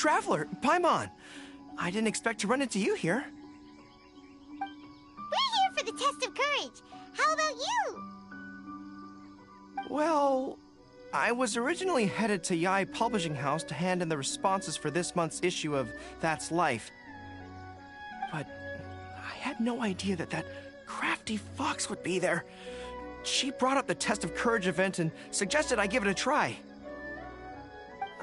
traveler, Paimon. I didn't expect to run into you here. We're here for the test of courage. How about you? Well, I was originally headed to Yai Publishing House to hand in the responses for this month's issue of That's Life. But I had no idea that that crafty fox would be there. She brought up the Test of Courage event and suggested I give it a try.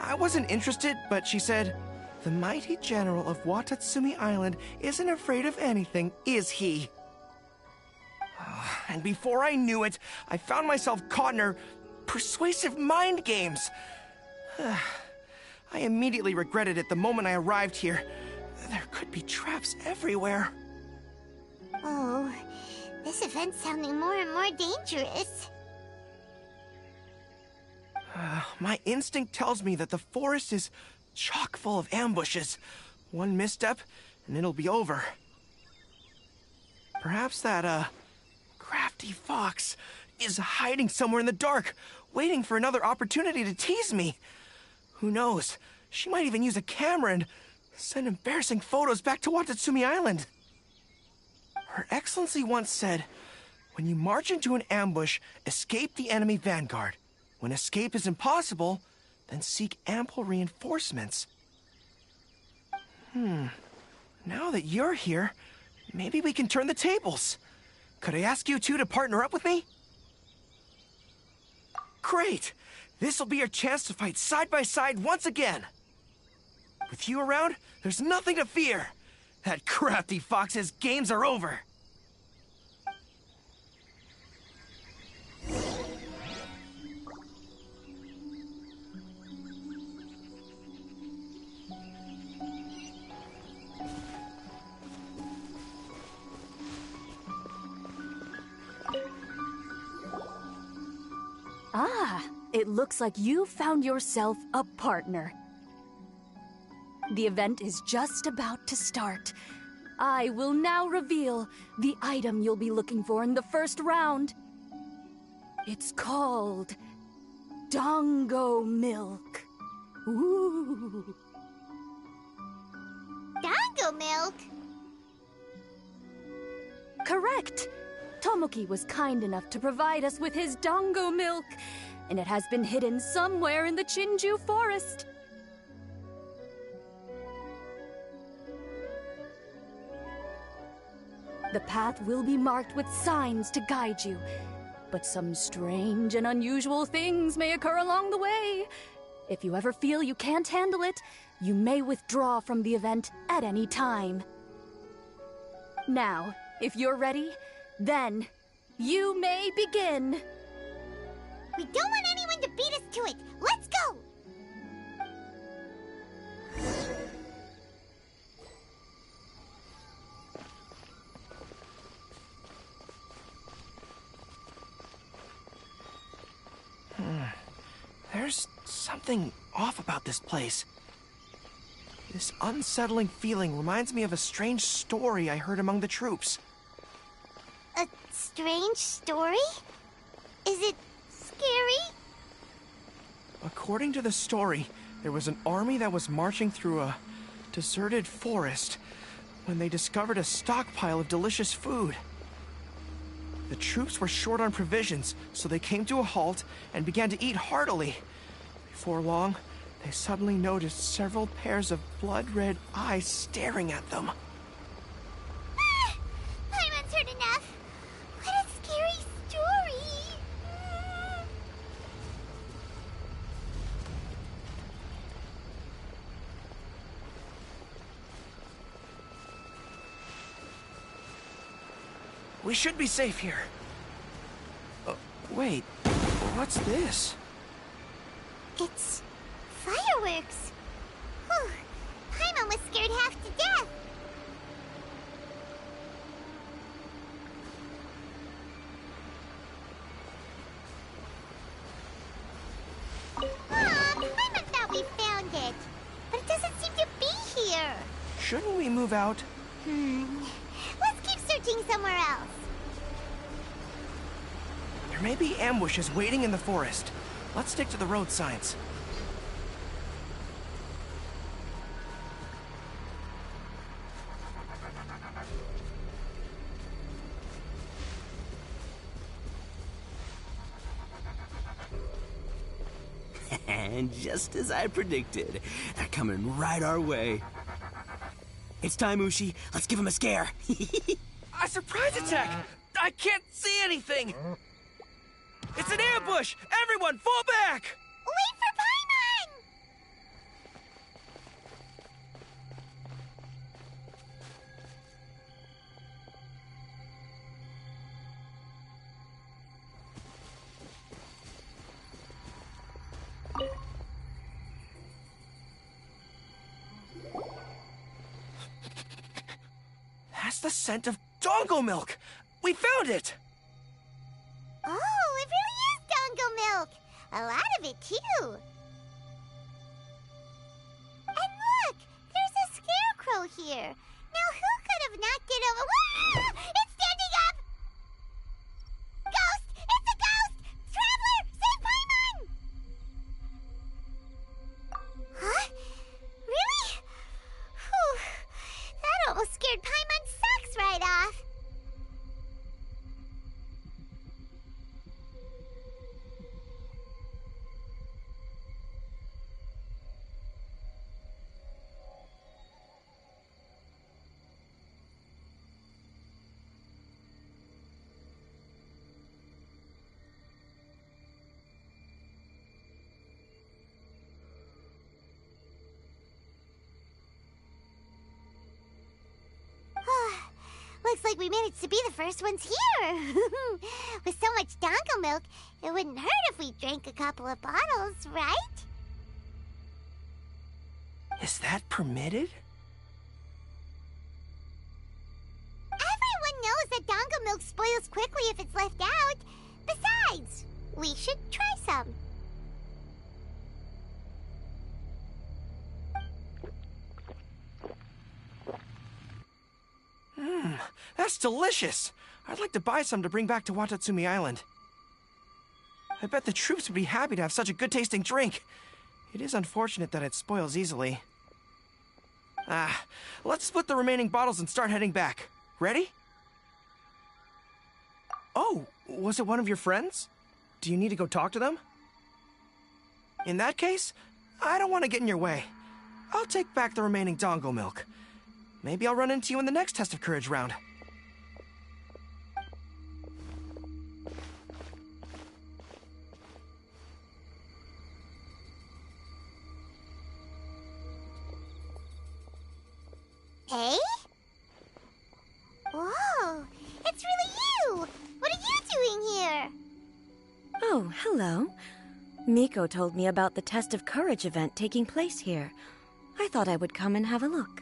I wasn't interested, but she said, "The mighty general of Watatsumi Island isn't afraid of anything, is he?" And before I knew it, I found myself caught in her persuasive mind games. I immediately regretted it the moment I arrived here. There could be traps everywhere. Oh, this event's sounding more and more dangerous. My instinct tells me that the forest is chock full of ambushes. One misstep, and it'll be over. Perhaps that, crafty fox is hiding somewhere in the dark, waiting for another opportunity to tease me. Who knows? She might even use a camera and send embarrassing photos back to Watatsumi Island. Her Excellency once said, "When you march into an ambush, escape the enemy vanguard. When escape is impossible, then seek ample reinforcements." Now that you're here, maybe we can turn the tables. Could I ask you two to partner up with me? Great! This'll be our chance to fight side by side once again. With you around, there's nothing to fear. That crafty fox's games are over. Ah, it looks like you found yourself a partner. The event is just about to start. I will now reveal the item you'll be looking for in the first round. It's called Dango Milk. Ooh. Dango milk? Correct. Tomoki was kind enough to provide us with his Dango Milk, and it has been hidden somewhere in the Chinju forest. The path will be marked with signs to guide you, but some strange and unusual things may occur along the way. If you ever feel you can't handle it, you may withdraw from the event at any time. Now, if you're ready, then you may begin. We don't want anyone to beat us to it. Let's go! There's something off about this place. This unsettling feeling reminds me of a strange story I heard among the troops. A strange story? Is it scary? According to the story, there was an army that was marching through a deserted forest when they discovered a stockpile of delicious food. The troops were short on provisions, so they came to a halt and began to eat heartily. Before long, they suddenly noticed several pairs of blood-red eyes staring at them. Paimon's heard enough. What a scary story. We should be safe here. Wait, what's this? It's fireworks. Whew. Paimon was scared half to death. Paimon thought we found it, but it doesn't seem to be here. Shouldn't we move out? Let's keep searching somewhere else. There may be ambushes waiting in the forest. Let's stick to the road signs. And just as I predicted, they're coming right our way. It's time, Ushi. Let's give him a scare. A surprise attack! I can't see anything! It's an ambush! Everyone, fall back! Wait for Paimon! That's the scent of dongo milk! We found it! Oh, it really is dongo milk! A lot of it, too! And look! There's a scarecrow here! Now who could have knocked it over? Wah! It's standing up! Ghost! It's a ghost! Traveler! Save Paimon! Huh? Really? Whew. That almost scared Paimon's socks right off. Looks like we managed to be the first ones here. With so much dongo milk, it wouldn't hurt if we drank a couple of bottles, right? Is that permitted? Everyone knows that dongo milk spoils quickly if it's left out. Besides, we should try some. That's delicious! I'd like to buy some to bring back to Watatsumi Island. I bet the troops would be happy to have such a good-tasting drink. It is unfortunate that it spoils easily. Let's split the remaining bottles and start heading back. Ready? Oh, was it one of your friends? Do you need to go talk to them? In that case, I don't want to get in your way. I'll take back the remaining dongo milk. Maybe I'll run into you in the next Test of Courage round. Eh? Whoa, it's really you! What are you doing here? Oh, hello. Miko told me about the Test of Courage event taking place here. I thought I would come and have a look.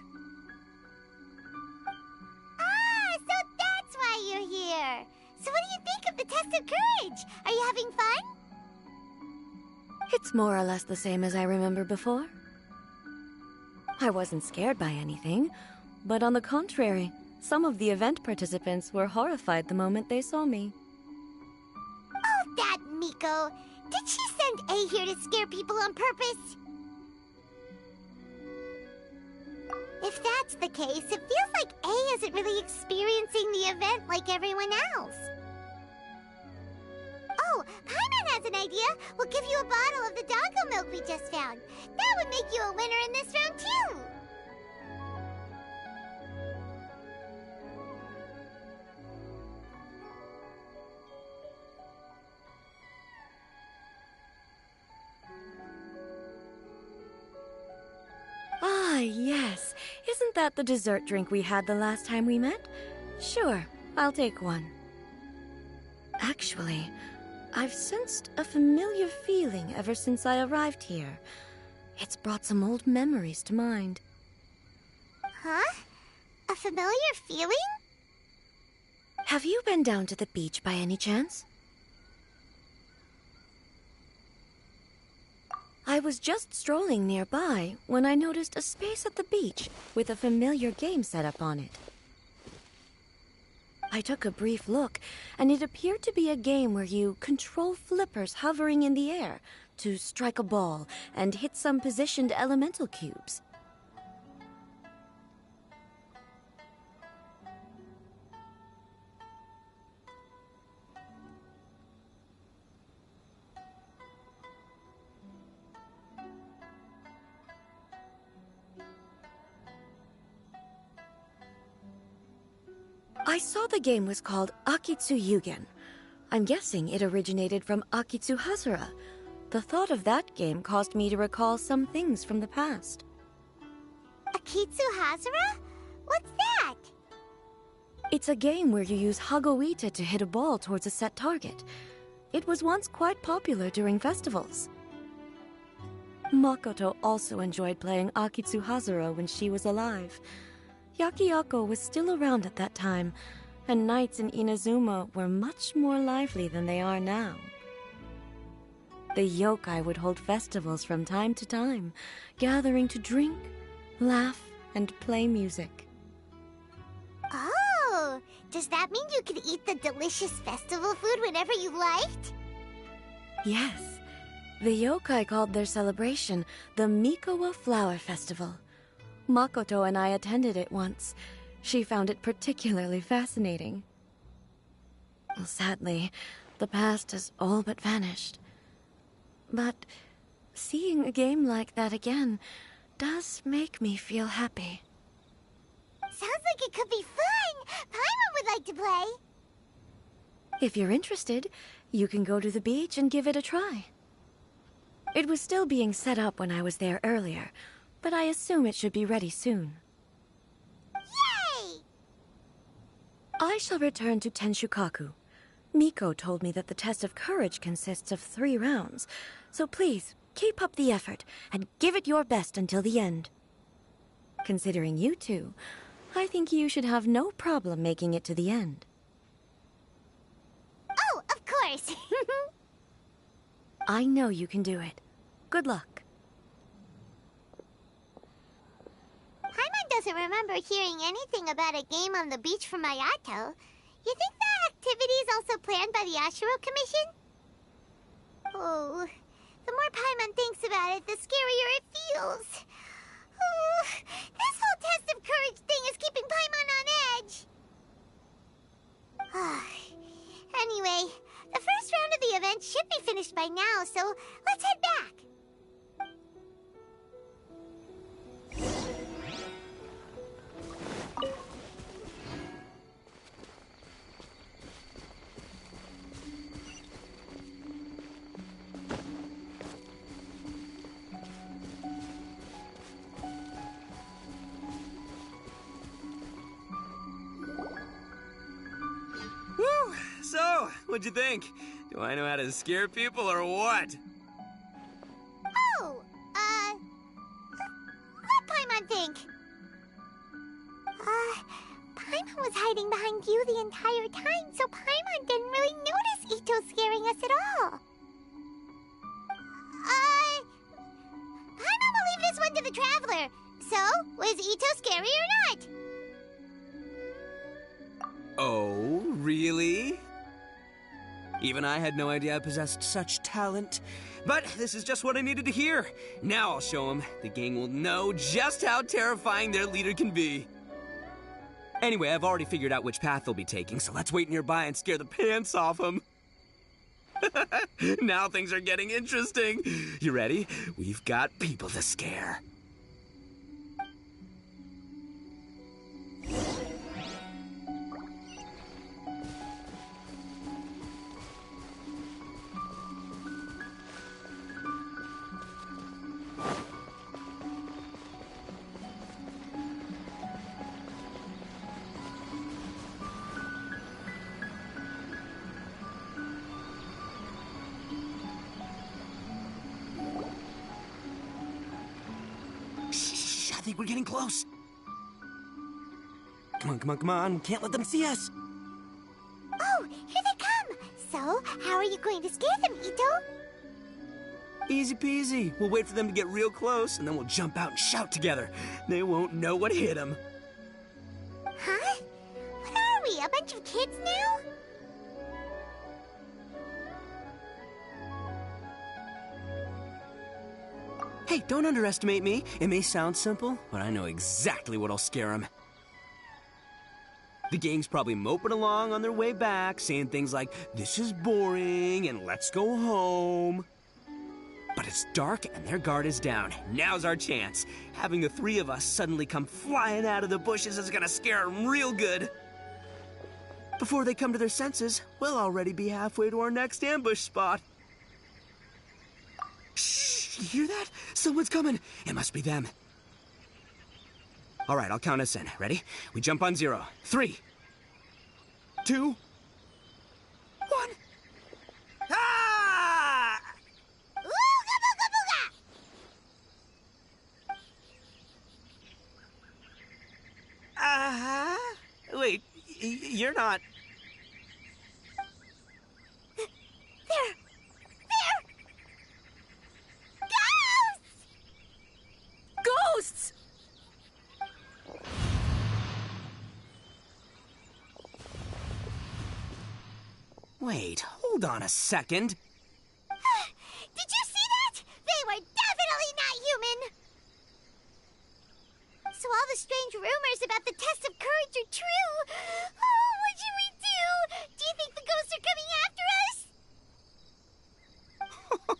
Ah, so that's why you're here! So what do you think of the Test of Courage? Are you having fun? It's more or less the same as I remember before. I wasn't scared by anything, but on the contrary, some of the event participants were horrified the moment they saw me. Oh, that Miko! Did she send A here to scare people on purpose? If that's the case, it feels like A isn't really experiencing the event like everyone else. Oh, Paimon has an idea. We'll give you a bottle of the dongo milk we just found. That would make you a winner in this round, too. Ah, yes. Isn't that the dessert drink we had the last time we met? Sure, I'll take one. Actually, I've sensed a familiar feeling ever since I arrived here. It's brought some old memories to mind. Huh? A familiar feeling? Have you been down to the beach by any chance? I was just strolling nearby when I noticed a space at the beach with a familiar game set up on it. I took a brief look, and it appeared to be a game where you control flippers hovering in the air to strike a ball and hit some positioned elemental cubes. I saw the game was called Akitsu Yugen. I'm guessing it originated from Akitsu Hazura. The thought of that game caused me to recall some things from the past. Akitsu Hazura? What's that? It's a game where you use Hagoita to hit a ball towards a set target. It was once quite popular during festivals. Makoto also enjoyed playing Akitsu Hazura when she was alive. Yakiako was still around at that time, and nights in Inazuma were much more lively than they are now. The yokai would hold festivals from time to time, gathering to drink, laugh, and play music. Oh, does that mean you could eat the delicious festival food whenever you liked? Yes. The yokai called their celebration the Mikowa Flower Festival. Makoto and I attended it once. She found it particularly fascinating. Sadly, the past has all but vanished. But seeing a game like that again does make me feel happy. Sounds like it could be fun! Paimon would like to play! If you're interested, you can go to the beach and give it a try. It was still being set up when I was there earlier, but I assume it should be ready soon. Yay! I shall return to Tenshukaku. Miko told me that the test of courage consists of 3 rounds, so please, keep up the effort and give it your best until the end. Considering you two, I think you should have no problem making it to the end. Oh, of course! I know you can do it. Good luck. Paimon doesn't remember hearing anything about a game on the beach from Ayato. You think that activity is also planned by the Ashiro Commission? Oh, the more Paimon thinks about it, the scarier it feels. Oh, this whole test of courage thing is keeping Paimon on edge. Anyway, the first round of the event should be finished by now, so let's head back. So, what'd you think? Do I know how to scare people or what? Oh, what'd Paimon think? Paimon was hiding behind you the entire time, so Paimon didn't really notice Ito scaring us at all. Paimon will leave this one to the Traveler. So, was Ito scary or not? Oh, really? Even I had no idea I possessed such talent. But this is just what I needed to hear. Now I'll show them. The gang will know just how terrifying their leader can be. Anyway, I've already figured out which path they'll be taking, so let's wait nearby and scare the pants off them. Now things are getting interesting. You ready? We've got people to scare. I think we're getting close. Come on, come on, come on. We can't let them see us. Oh, here they come. So, how are you going to scare them, Ito? Easy peasy. We'll wait for them to get real close, and then we'll jump out and shout together. They won't know what hit them. Huh? What are we, a bunch of kids now? Hey, don't underestimate me. It may sound simple, but I know exactly what'll scare them. The gang's probably moping along on their way back, saying things like, "This is boring," and "Let's go home." But it's dark and their guard is down. Now's our chance. Having the 3 of us suddenly come flying out of the bushes is gonna scare them real good. Before they come to their senses, we'll already be halfway to our next ambush spot. Shh! You hear that? Someone's coming. It must be them. All right, I'll count us in. Ready? We jump on 0. 3, 2, 1. Ah! Ooga booga booga! Wait, you're not... There! Ghosts! Ghosts! Wait, hold on a second. Did you see that? They were definitely not human! So all the strange rumors about the test of courage are true. Oh, what should we do? Do you think the ghosts are coming after us?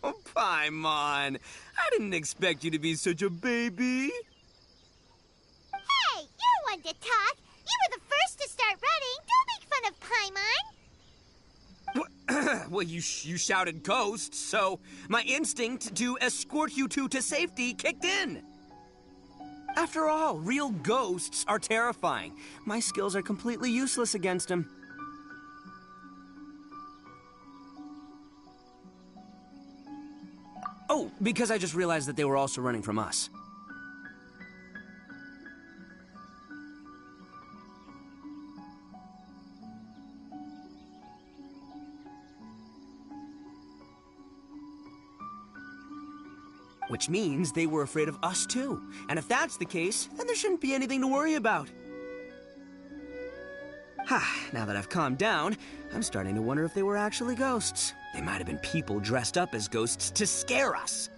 Oh, Paimon. I didn't expect you to be such a baby. Hey, you're one to talk. You were the first to start running. Don't make fun of Paimon. Well, you shouted ghosts, so my instinct to escort you two to safety kicked in. After all, real ghosts are terrifying. My skills are completely useless against them. Oh, because I just realized that they were also running from us. Which means they were afraid of us too. And if that's the case, then there shouldn't be anything to worry about. Now that I've calmed down, I'm starting to wonder if they were actually ghosts. They might have been people dressed up as ghosts to scare us.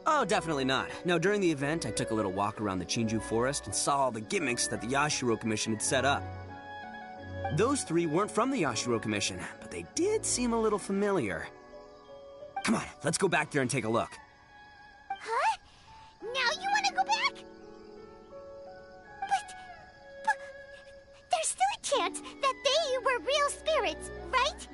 Oh, definitely not. No, during the event, I took a little walk around the Chinju forest and saw all the gimmicks that the Yashiro Commission had set up. Those 3 weren't from the Yashiro Commission, but they did seem a little familiar. Come on, let's go back there and take a look. Huh? Now you want to go back? But there's still a chance that they were real spirits, right?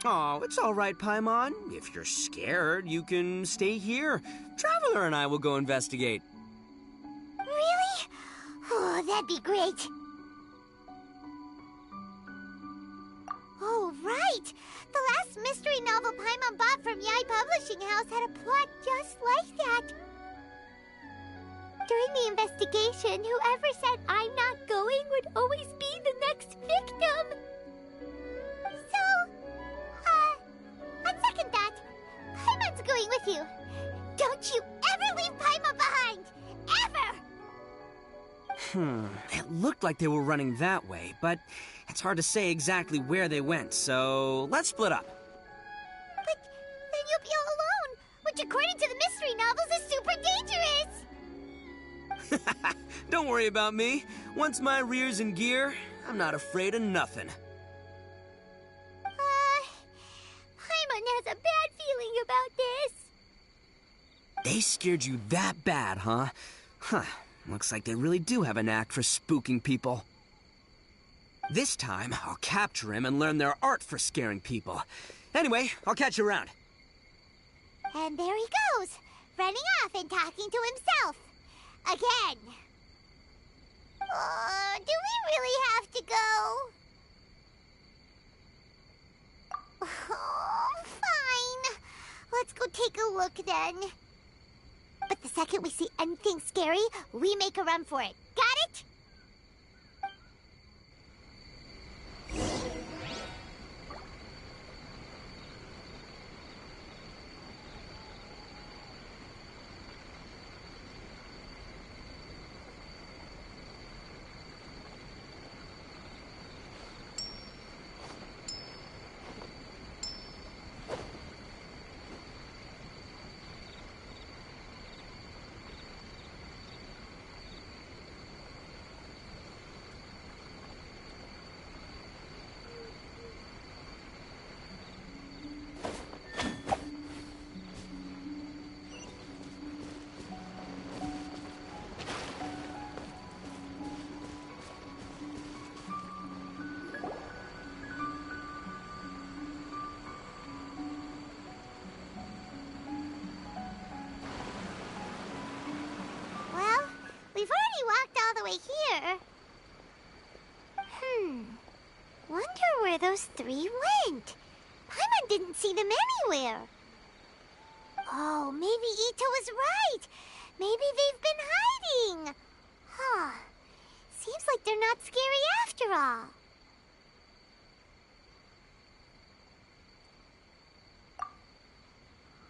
Oh, it's all right, Paimon. If you're scared, you can stay here. Traveler and I will go investigate. Really? Oh, that'd be great. Oh, right! The last mystery novel Paimon bought from Yai Publishing House had a plot just like that. During the investigation, whoever said I'm not going would always be the next victim. So, on second thought, Paimon's going with you. Don't you ever leave Paimon behind! Ever! It looked like they were running that way, but it's hard to say exactly where they went, so let's split up. But then you'll be all alone, which according to the mystery novels is super dangerous! Don't worry about me. Once my rear's in gear, I'm not afraid of nothing. Paimon has a bad feeling about this. They scared you that bad, huh? Huh. Looks like they really do have a knack for spooking people. This time, I'll capture him and learn their art for scaring people. Anyway, I'll catch you around. And there he goes, running off and talking to himself. Again. Do we really have to go? Oh, fine. Let's go take a look then. But the second we see anything scary, we make a run for it. Got it? We've already walked all the way here. Wonder where those three went. Paimon didn't see them anywhere. Oh, maybe Ito was right. Maybe they've been hiding. Huh. Seems like they're not scary after all.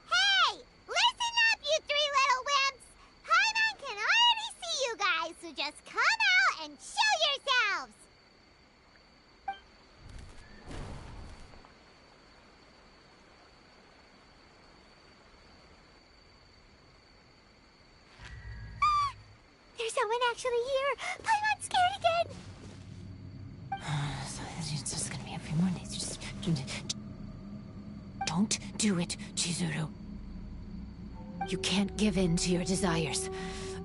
Hey! Listen up, you three little wimps! Paimon can already see you guys, so just come out and show yourselves! There's someone actually here! Paimon's scared again! So it's just gonna be a few more days. Just don't do it, Chizuru. You can't give in to your desires.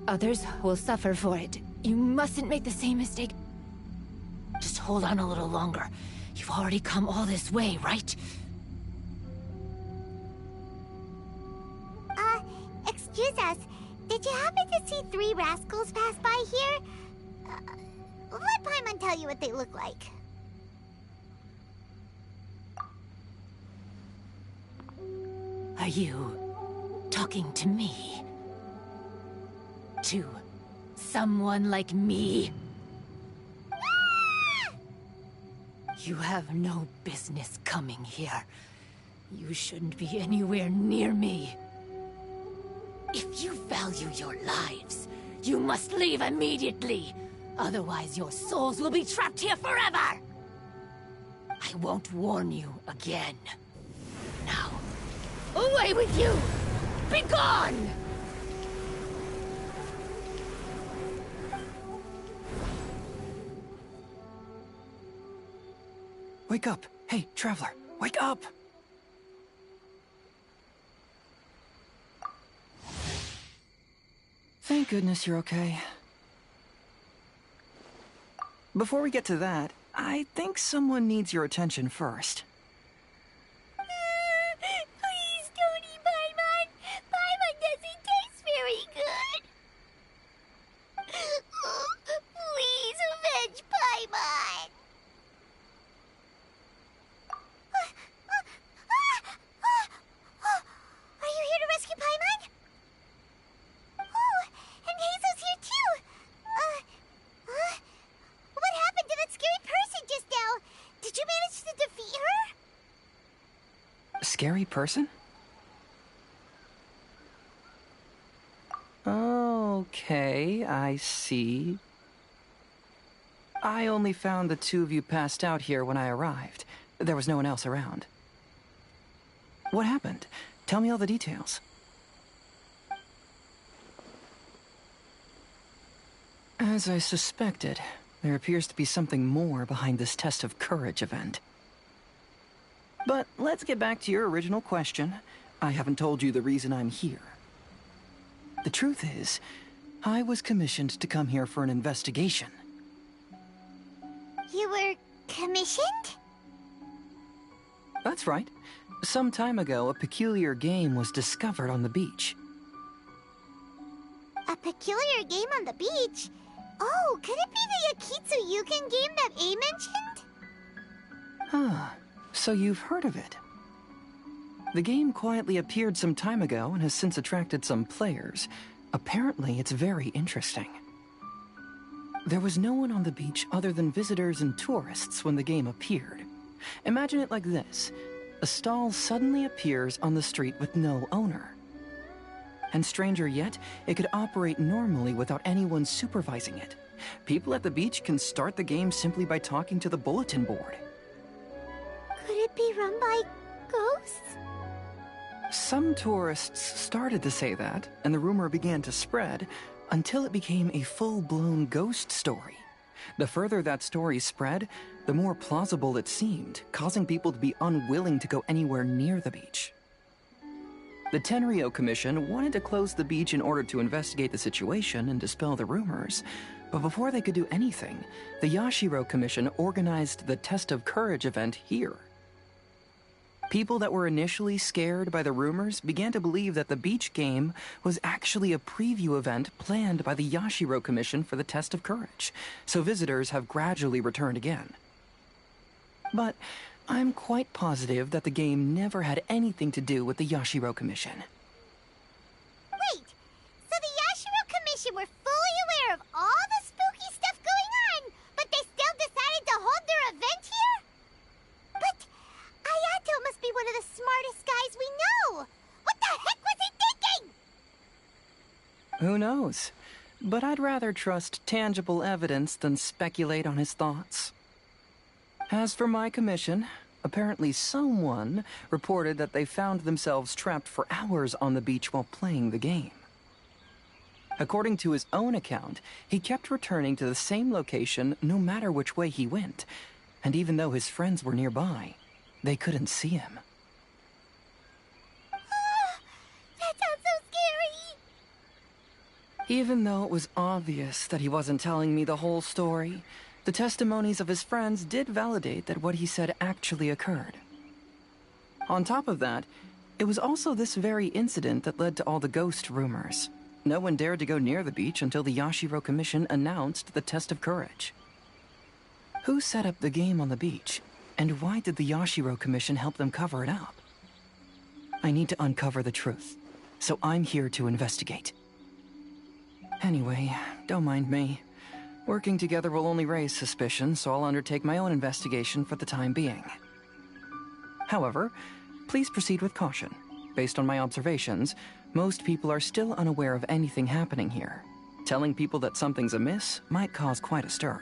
Others will suffer for it. You mustn't make the same mistake. Just hold on a little longer. You've already come all this way, right? Excuse us. Did you happen to see three rascals pass by here? Let Paimon tell you what they look like. Are you talking to me? To someone like me? Ah! You have no business coming here. You shouldn't be anywhere near me. If you value your lives, you must leave immediately. Otherwise, your souls will be trapped here forever! I won't warn you again. Now, away with you! Be gone! Wake up! Hey, Traveler, wake up! Thank goodness you're okay. Before we get to that, I think someone needs your attention first. Scary person? Okay, I see. I only found the two of you passed out here when I arrived. There was no one else around. What happened? Tell me all the details. As I suspected, there appears to be something more behind this test of courage event. But let's get back to your original question. I haven't told you the reason I'm here. The truth is, I was commissioned to come here for an investigation. You were commissioned? That's right. Some time ago, a peculiar game was discovered on the beach. A peculiar game on the beach? Oh, could it be the Akitsu Yugen game that A mentioned? Ah, so you've heard of it. The game quietly appeared some time ago and has since attracted some players. Apparently, it's very interesting. There was no one on the beach other than visitors and tourists when the game appeared. Imagine it like this. A stall suddenly appears on the street with no owner. And stranger yet, it could operate normally without anyone supervising it. People at the beach can start the game simply by talking to the bulletin board. Could it be run by ghosts? Some tourists started to say that, and the rumor began to spread, until it became a full-blown ghost story. The further that story spread, the more plausible it seemed, causing people to be unwilling to go anywhere near the beach. The Tenryo Commission wanted to close the beach in order to investigate the situation and dispel the rumors, but before they could do anything, the Yashiro Commission organized the Test of Courage event here. People that were initially scared by the rumors began to believe that the beach game was actually a preview event planned by the Yashiro Commission for the Test of Courage, so visitors have gradually returned again. But I'm quite positive that the game never had anything to do with the Yashiro Commission. Wait, so the Yashiro Commission were fully aware of all the spooky stuff going on, but they still decided to hold their event here? But Ayato must be one of the smartest guys we know! What the heck was he thinking? Who knows? But I'd rather trust tangible evidence than speculate on his thoughts. As for my commission, apparently someone reported that they found themselves trapped for hours on the beach while playing the game. According to his own account, he kept returning to the same location no matter which way he went, and even though his friends were nearby, they couldn't see him. That sounds so scary! Even though it was obvious that he wasn't telling me the whole story, the testimonies of his friends did validate that what he said actually occurred. On top of that, it was also this very incident that led to all the ghost rumors. No one dared to go near the beach until the Yashiro Commission announced the Test of Courage. Who set up the game on the beach, and why did the Yashiro Commission help them cover it up? I need to uncover the truth, so I'm here to investigate. Anyway, don't mind me. Working together will only raise suspicion, so I'll undertake my own investigation for the time being. However, please proceed with caution. Based on my observations, most people are still unaware of anything happening here. Telling people that something's amiss might cause quite a stir.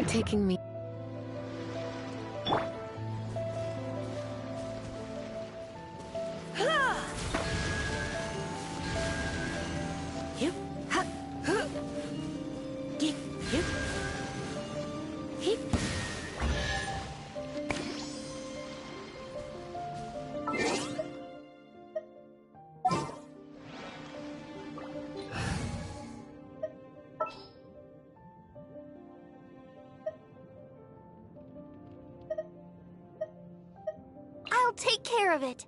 you taking me? Yep. Ha. Huh. Yep. Yep. Yep. I'll take care of it.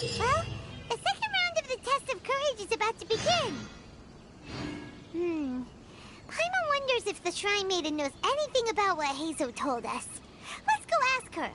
Well, the second round of the test of courage is about to begin. Paimon wonders if the Shrine Maiden knows anything about what Hazo told us. Let's go ask her.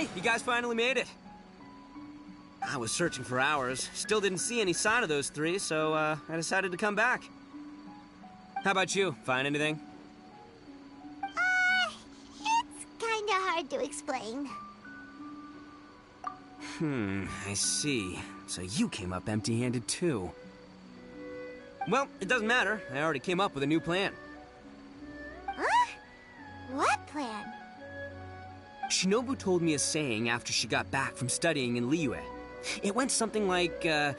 Hey, you guys finally made it. I was searching for hours. Still didn't see any sign of those three, so I decided to come back. How about you? Find anything? It's kinda hard to explain. I see. So you came up empty-handed too. Well, it doesn't matter. I already came up with a new plan. Huh? What plan? Shinobu told me a saying after she got back from studying in Liyue. It went something like, the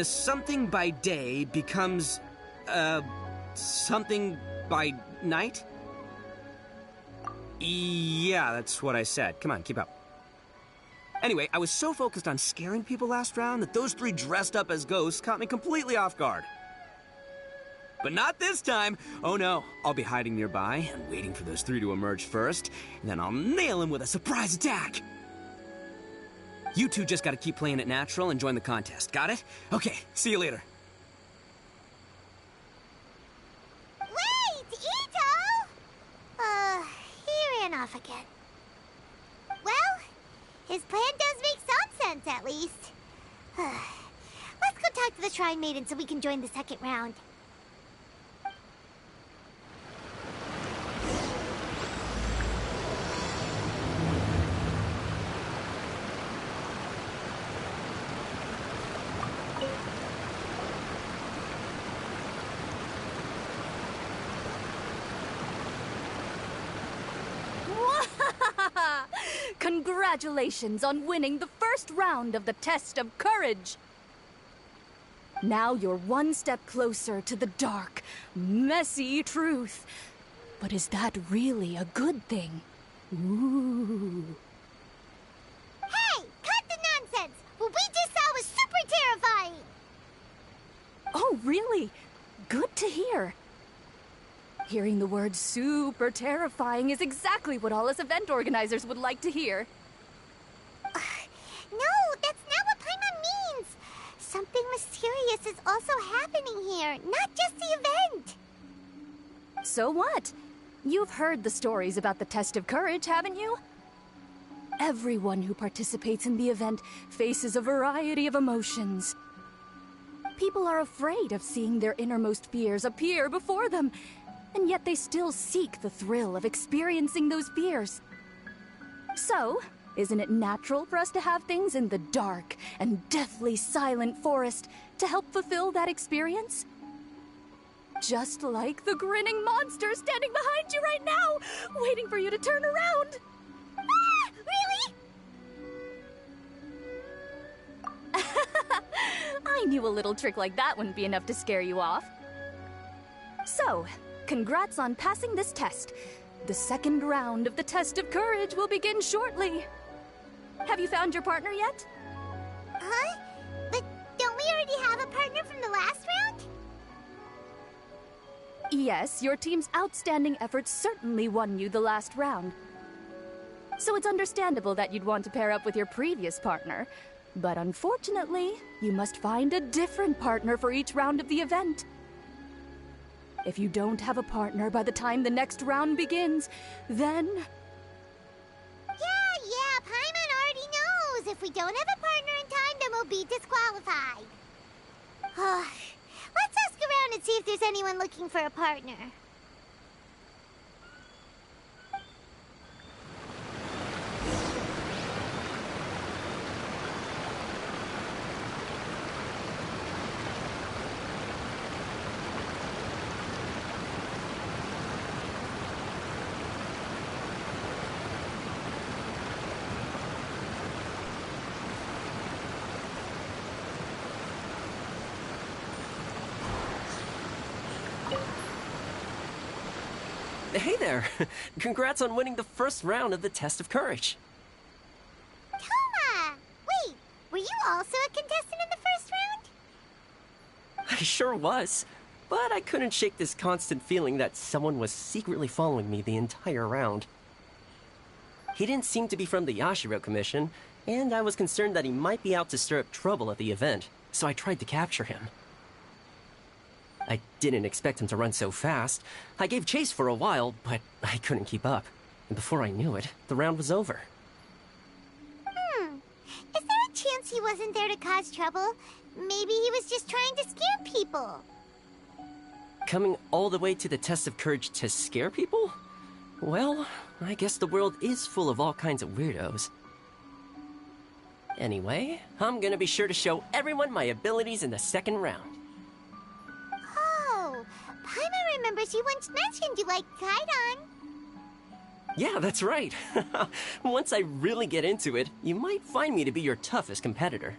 something by day becomes, something by night? Yeah, that's what I said. Come on, keep up. Anyway, I was so focused on scaring people last round that those three dressed up as ghosts caught me completely off guard. But not this time! Oh no, I'll be hiding nearby and waiting for those three to emerge first, and then I'll nail them with a surprise attack! You two just gotta keep playing it natural and join the contest, got it? Okay, see you later. Wait, Ito! He ran off again. Well, his plan does make some sense, at least. Let's go talk to the Shrine Maiden so we can join the second round. Congratulations on winning the first round of the Test of Courage! Now you're one step closer to the dark, messy truth. But is that really a good thing? Ooh. Hey! Cut the nonsense! What we just saw was super terrifying! Oh, really? Good to hear. Hearing the word super terrifying is exactly what all us event organizers would like to hear. No, that's not what Paimon means! Something mysterious is also happening here, not just the event! So what? You've heard the stories about the Test of Courage, haven't you? Everyone who participates in the event faces a variety of emotions. People are afraid of seeing their innermost fears appear before them, and yet they still seek the thrill of experiencing those fears. So, isn't it natural for us to have things in the dark and deathly silent forest to help fulfill that experience? Just like the grinning monster standing behind you right now, waiting for you to turn around. Ah! Really? I knew a little trick like that wouldn't be enough to scare you off. So, congrats on passing this test. The second round of the Test of Courage will begin shortly. Have you found your partner yet? Huh? But don't we already have a partner from the last round? Yes, your team's outstanding efforts certainly won you the last round. So it's understandable that you'd want to pair up with your previous partner. But unfortunately, you must find a different partner for each round of the event. If you don't have a partner by the time the next round begins, then... Yeah, Paimon already knows. If we don't have a partner in time, then we'll be disqualified. Let's ask around and see if there's anyone looking for a partner. Hey there! Congrats on winning the first round of the Test of Courage. Toma! Wait, were you also a contestant in the first round? I sure was, but I couldn't shake this constant feeling that someone was secretly following me the entire round. He didn't seem to be from the Yashiro Commission, and I was concerned that he might be out to stir up trouble at the event, so I tried to capture him. I didn't expect him to run so fast. I gave chase for a while, but I couldn't keep up. And before I knew it, the round was over. he wasn't there to cause trouble. Maybe he was just trying to scare people. Coming all the way to the test of courage to scare people? Well, I guess the world is full of all kinds of weirdos. Anyway, I'm gonna be sure to show everyone my abilities in the second round. Oh, Paimon remembers you once mentioned you like Kaidan. Yeah, that's right. Once I really get into it, you might find me to be your toughest competitor.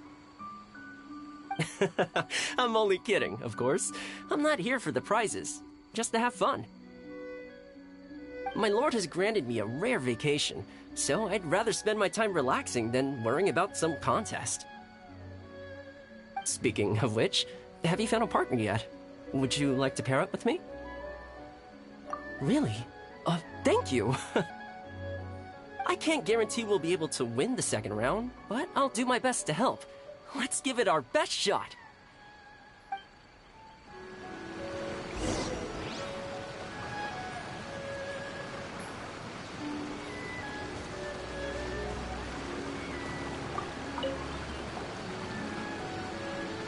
I'm only kidding, of course. I'm not here for the prizes, just to have fun. My lord has granted me a rare vacation, so I'd rather spend my time relaxing than worrying about some contest. Speaking of which, have you found a partner yet? Would you like to pair up with me? Really? Thank you. I can't guarantee we'll be able to win the second round, but I'll do my best to help. Let's give it our best shot.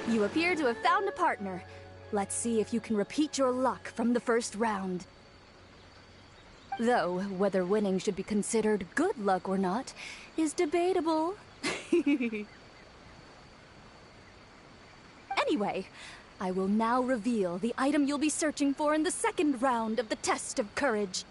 You appear to have found a partner. Let's see if you can repeat your luck from the first round. Though, whether winning should be considered good luck or not is debatable. Anyway, I will now reveal the item you'll be searching for in the second round of the test of courage.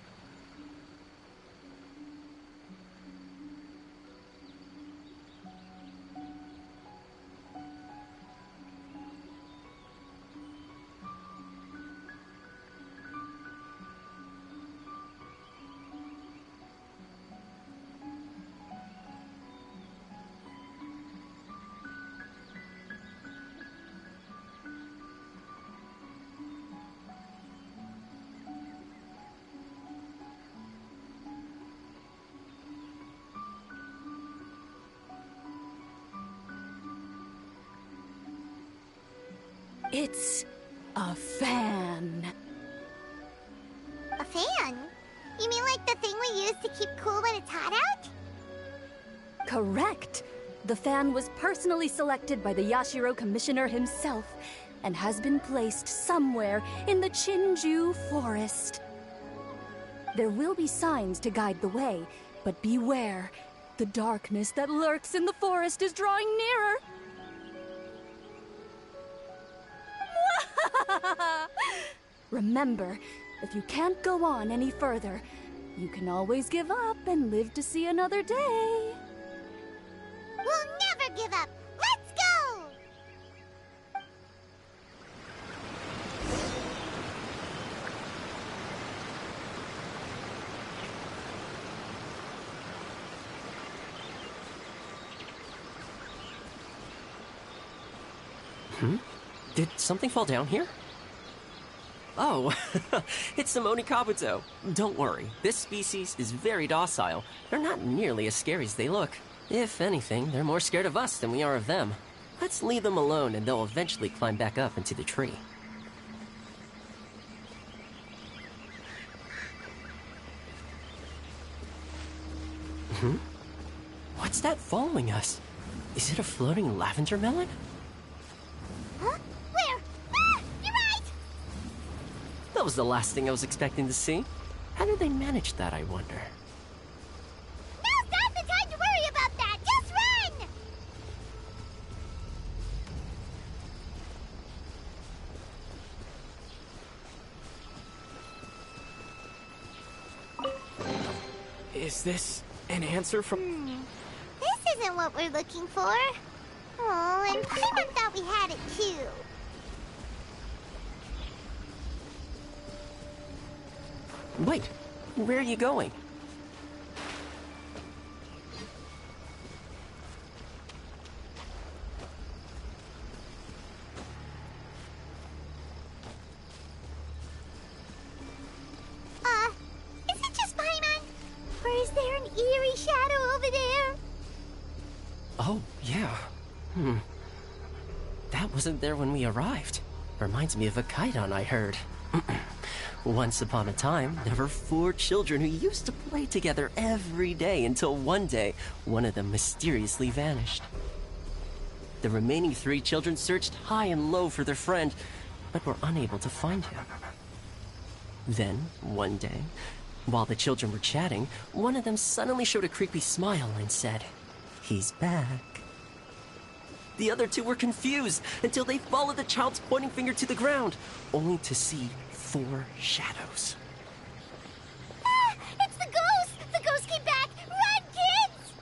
It's a fan. A fan? You mean like the thing we use to keep cool when it's hot out? Correct. The fan was personally selected by the Yashiro Commissioner himself and has been placed somewhere in the Chinju Forest. There will be signs to guide the way, but beware. The darkness that lurks in the forest is drawing nearer. Remember, if you can't go on any further, you can always give up and live to see another day. We'll never give up! Let's go! Did something fall down here? Oh, it's the Moni Kabuto. Don't worry, this species is very docile. They're not nearly as scary as they look. If anything, they're more scared of us than we are of them. Let's leave them alone and they'll eventually climb back up into the tree. What's that following us? Is it a floating lavender melon? Huh? Where? Ah! You're right! That was the last thing I was expecting to see. How did they manage that, I wonder? Now's not the time to worry about that! Just run! Is this an answer from... This isn't what we're looking for. Oh, and Paimon thought we had it too. Wait, where are you going? Is it just Paimon? Or is there an eerie shadow over there? Oh, yeah. That wasn't there when we arrived. Reminds me of a kaidan I heard. Once upon a time, there were 4 children who used to play together every day until one day, one of them mysteriously vanished. The remaining 3 children searched high and low for their friend, but were unable to find him. Then, one day, while the children were chatting, one of them suddenly showed a creepy smile and said, "He's back." The other 2 were confused until they followed the child's pointing finger to the ground, only to see 4 shadows. Ah! It's the ghost! The ghost came back! Run, kids!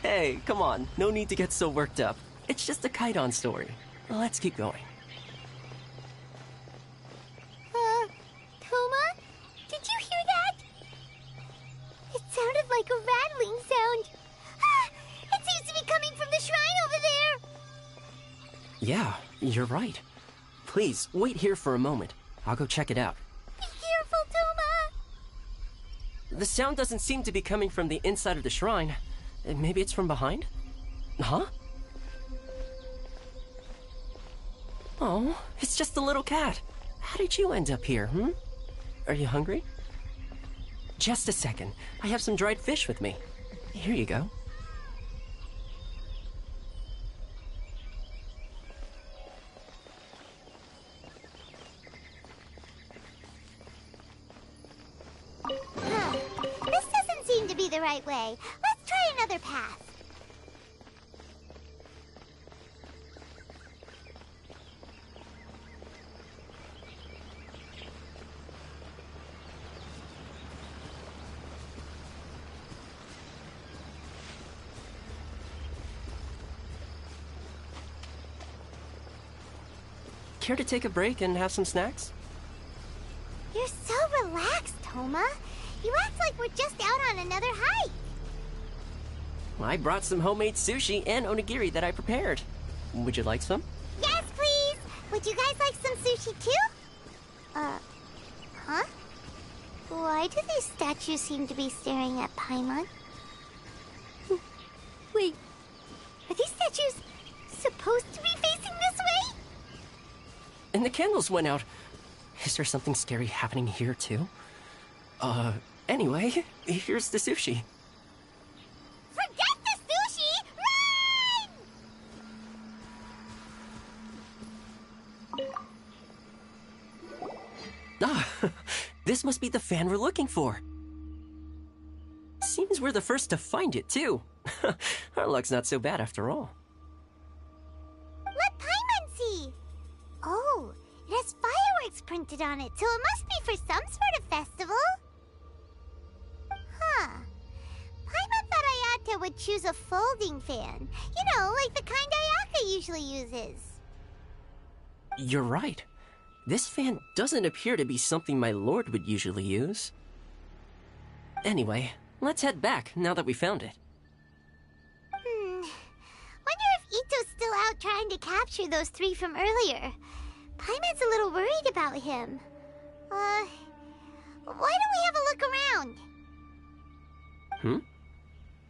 Hey, come on. No need to get so worked up. It's just a Kaidon story. Let's keep going. Toma? Did you hear that? It sounded like a rattling sound. Ah! It seems to be coming from the shrine over there! Yeah, you're right. Please, wait here for a moment. I'll go check it out. Be careful, Toma! The sound doesn't seem to be coming from the inside of the shrine. Maybe it's from behind? Huh? Oh, it's just a little cat. How did you end up here, hmm? Are you hungry? Just a second. I have some dried fish with me. Here you go. This doesn't seem to be the right way. Let's try another path. Care to take a break and have some snacks? You're so relaxed, Toma. You act like we're just out on another hike. I brought some homemade sushi and onigiri that I prepared. Would you like some? Yes, please. Would you guys like some sushi too? Huh? Why do these statues seem to be staring at Paimon? Wait, are these statues supposed to be facing this way? And the candles went out. Is there something scary happening here too? Anyway, here's the sushi. Forget the sushi! Run! Ah, this must be the fan we're looking for. Seems we're the first to find it too. Our luck's not so bad after all. Let Paimon see! Oh, it has fireworks printed on it, so it must be for some sort of festival. Huh. Paimon thought Ayata would choose a folding fan. You know, like the kind Ayaka usually uses. You're right. This fan doesn't appear to be something my lord would usually use. Anyway, let's head back now that we found it. Wonder if Ito's still out trying to capture those 3 from earlier. Paimon's a little worried about him. Why don't we have a look around?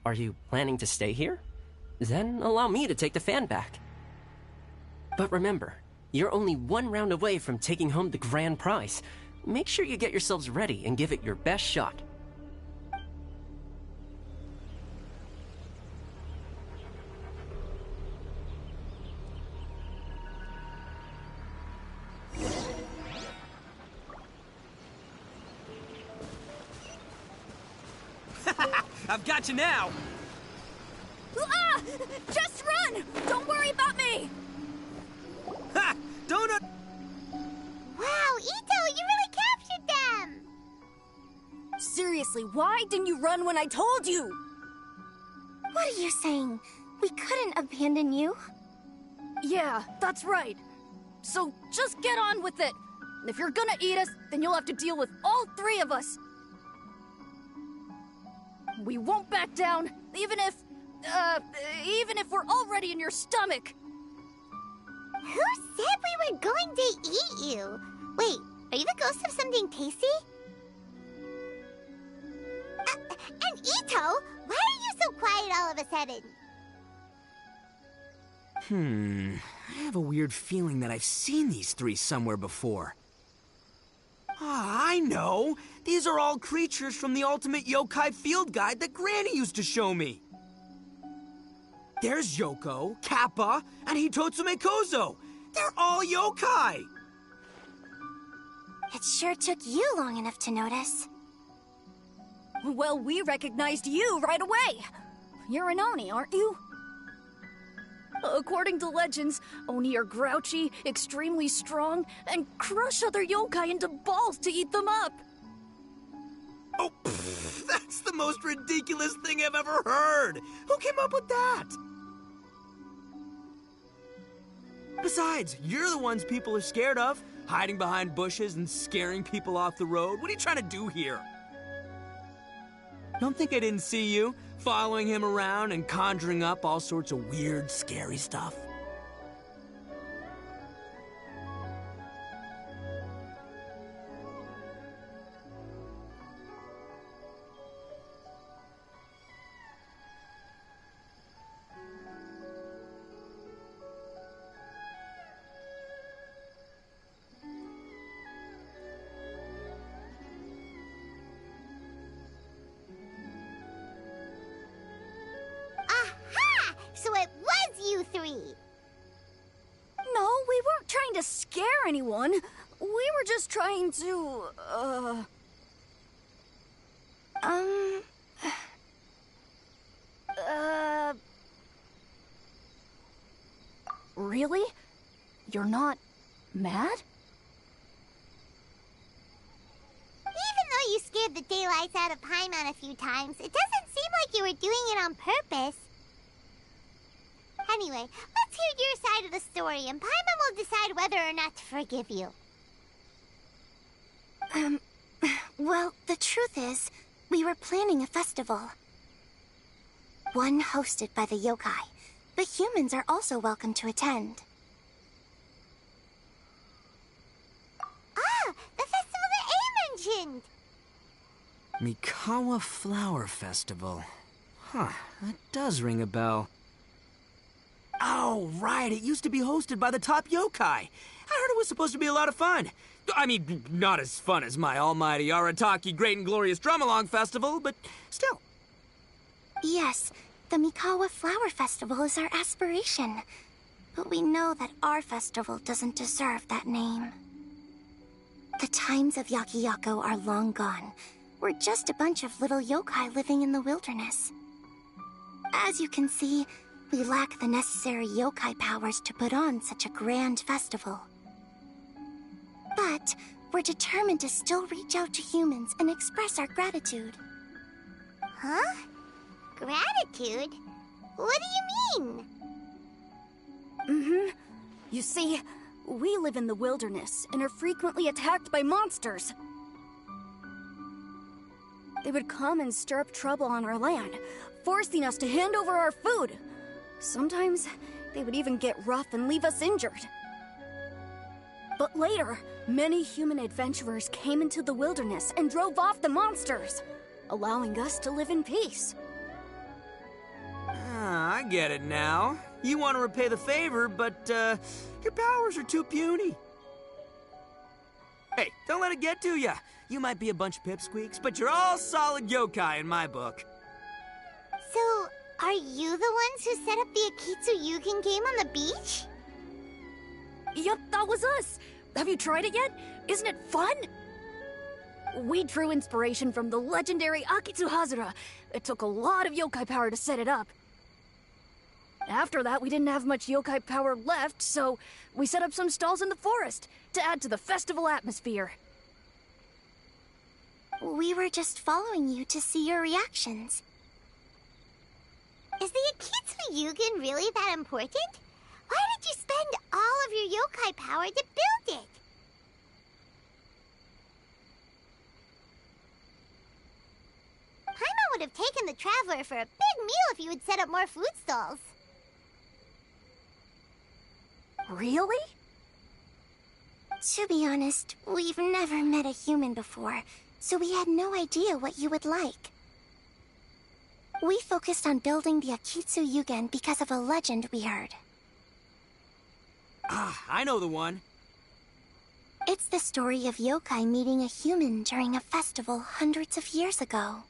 Are you planning to stay here? Then allow me to take the fan back. But remember, you're only 1 round away from taking home the grand prize. Make sure you get yourselves ready and give it your best shot. I've got you now! Ah! Just run! Don't worry about me! Ha! Donut! Wow, Ito, you really captured them! Seriously, why didn't you run when I told you? What are you saying? We couldn't abandon you? Yeah, that's right. So just get on with it. If you're gonna eat us, then you'll have to deal with all 3 of us. We won't back down, even if we're already in your stomach. Who said we were going to eat you? Wait, are you the ghost of something tasty? And Ito, why are you so quiet all of a sudden? I have a weird feeling that I've seen these 3 somewhere before. Ah, I know! These are all creatures from the Ultimate Yokai Field Guide that Granny used to show me! There's Yoko, Kappa, and Hitotsume Kozo. They're all yokai! It sure took you long enough to notice. Well, we recognized you right away. You're an Oni, aren't you? According to legends, Oni are grouchy, extremely strong, and crush other yokai into balls to eat them up. Oh, pfft, that's the most ridiculous thing I've ever heard! Who came up with that? Besides, you're the ones people are scared of, hiding behind bushes and scaring people off the road. What are you trying to do here? Don't think I didn't see you, following him around and conjuring up all sorts of weird, scary stuff. Aha! So it was you three! No, we weren't trying to scare anyone. We were just trying to, Really? You're not mad? Even though you scared the daylights out of Paimon a few times, it doesn't seem like you were doing it on purpose. Anyway, let's hear your side of the story, and Paimon will decide whether or not to forgive you. Well, the truth is, we were planning a festival. One hosted by the yokai, but humans are also welcome to attend. Ah, the festival that A mentioned! Mikawa Flower Festival. Huh, that does ring a bell. Oh, right, it used to be hosted by the top yokai. I heard it was supposed to be a lot of fun. I mean, not as fun as my almighty Arataki Great and Glorious Drum-Along Festival, but still. Yes, the Mikawa Flower Festival is our aspiration. But we know that our festival doesn't deserve that name. The times of Yakiyako are long gone. We're just a bunch of little yokai living in the wilderness. As you can see, we lack the necessary yokai powers to put on such a grand festival. But we're determined to still reach out to humans and express our gratitude. Huh? Gratitude? What do you mean? You see, we live in the wilderness and are frequently attacked by monsters. They would come and stir up trouble on our land, forcing us to hand over our food. Sometimes, they would even get rough and leave us injured. But later, many human adventurers came into the wilderness and drove off the monsters, allowing us to live in peace. Ah, I get it now. You want to repay the favor, but, your powers are too puny. Hey, don't let it get to ya. You might be a bunch of pipsqueaks, but you're all solid yokai in my book. So, are you the ones who set up the Akitsu Yugen game on the beach? Yup, that was us. Have you tried it yet? Isn't it fun? We drew inspiration from the legendary Akitsu Hazura. It took a lot of yokai power to set it up. After that, we didn't have much yokai power left, so we set up some stalls in the forest to add to the festival atmosphere. We were just following you to see your reactions. Is the Akitsu Yugen really that important? Why did you spend all of your yokai power to build it? Paimon would have taken the Traveler for a big meal if you had set up more food stalls. Really? To be honest, we've never met a human before, so we had no idea what you would like. We focused on building the Akitsu Yugen because of a legend we heard. Ah, I know the one. It's the story of yokai meeting a human during a festival hundreds of years ago.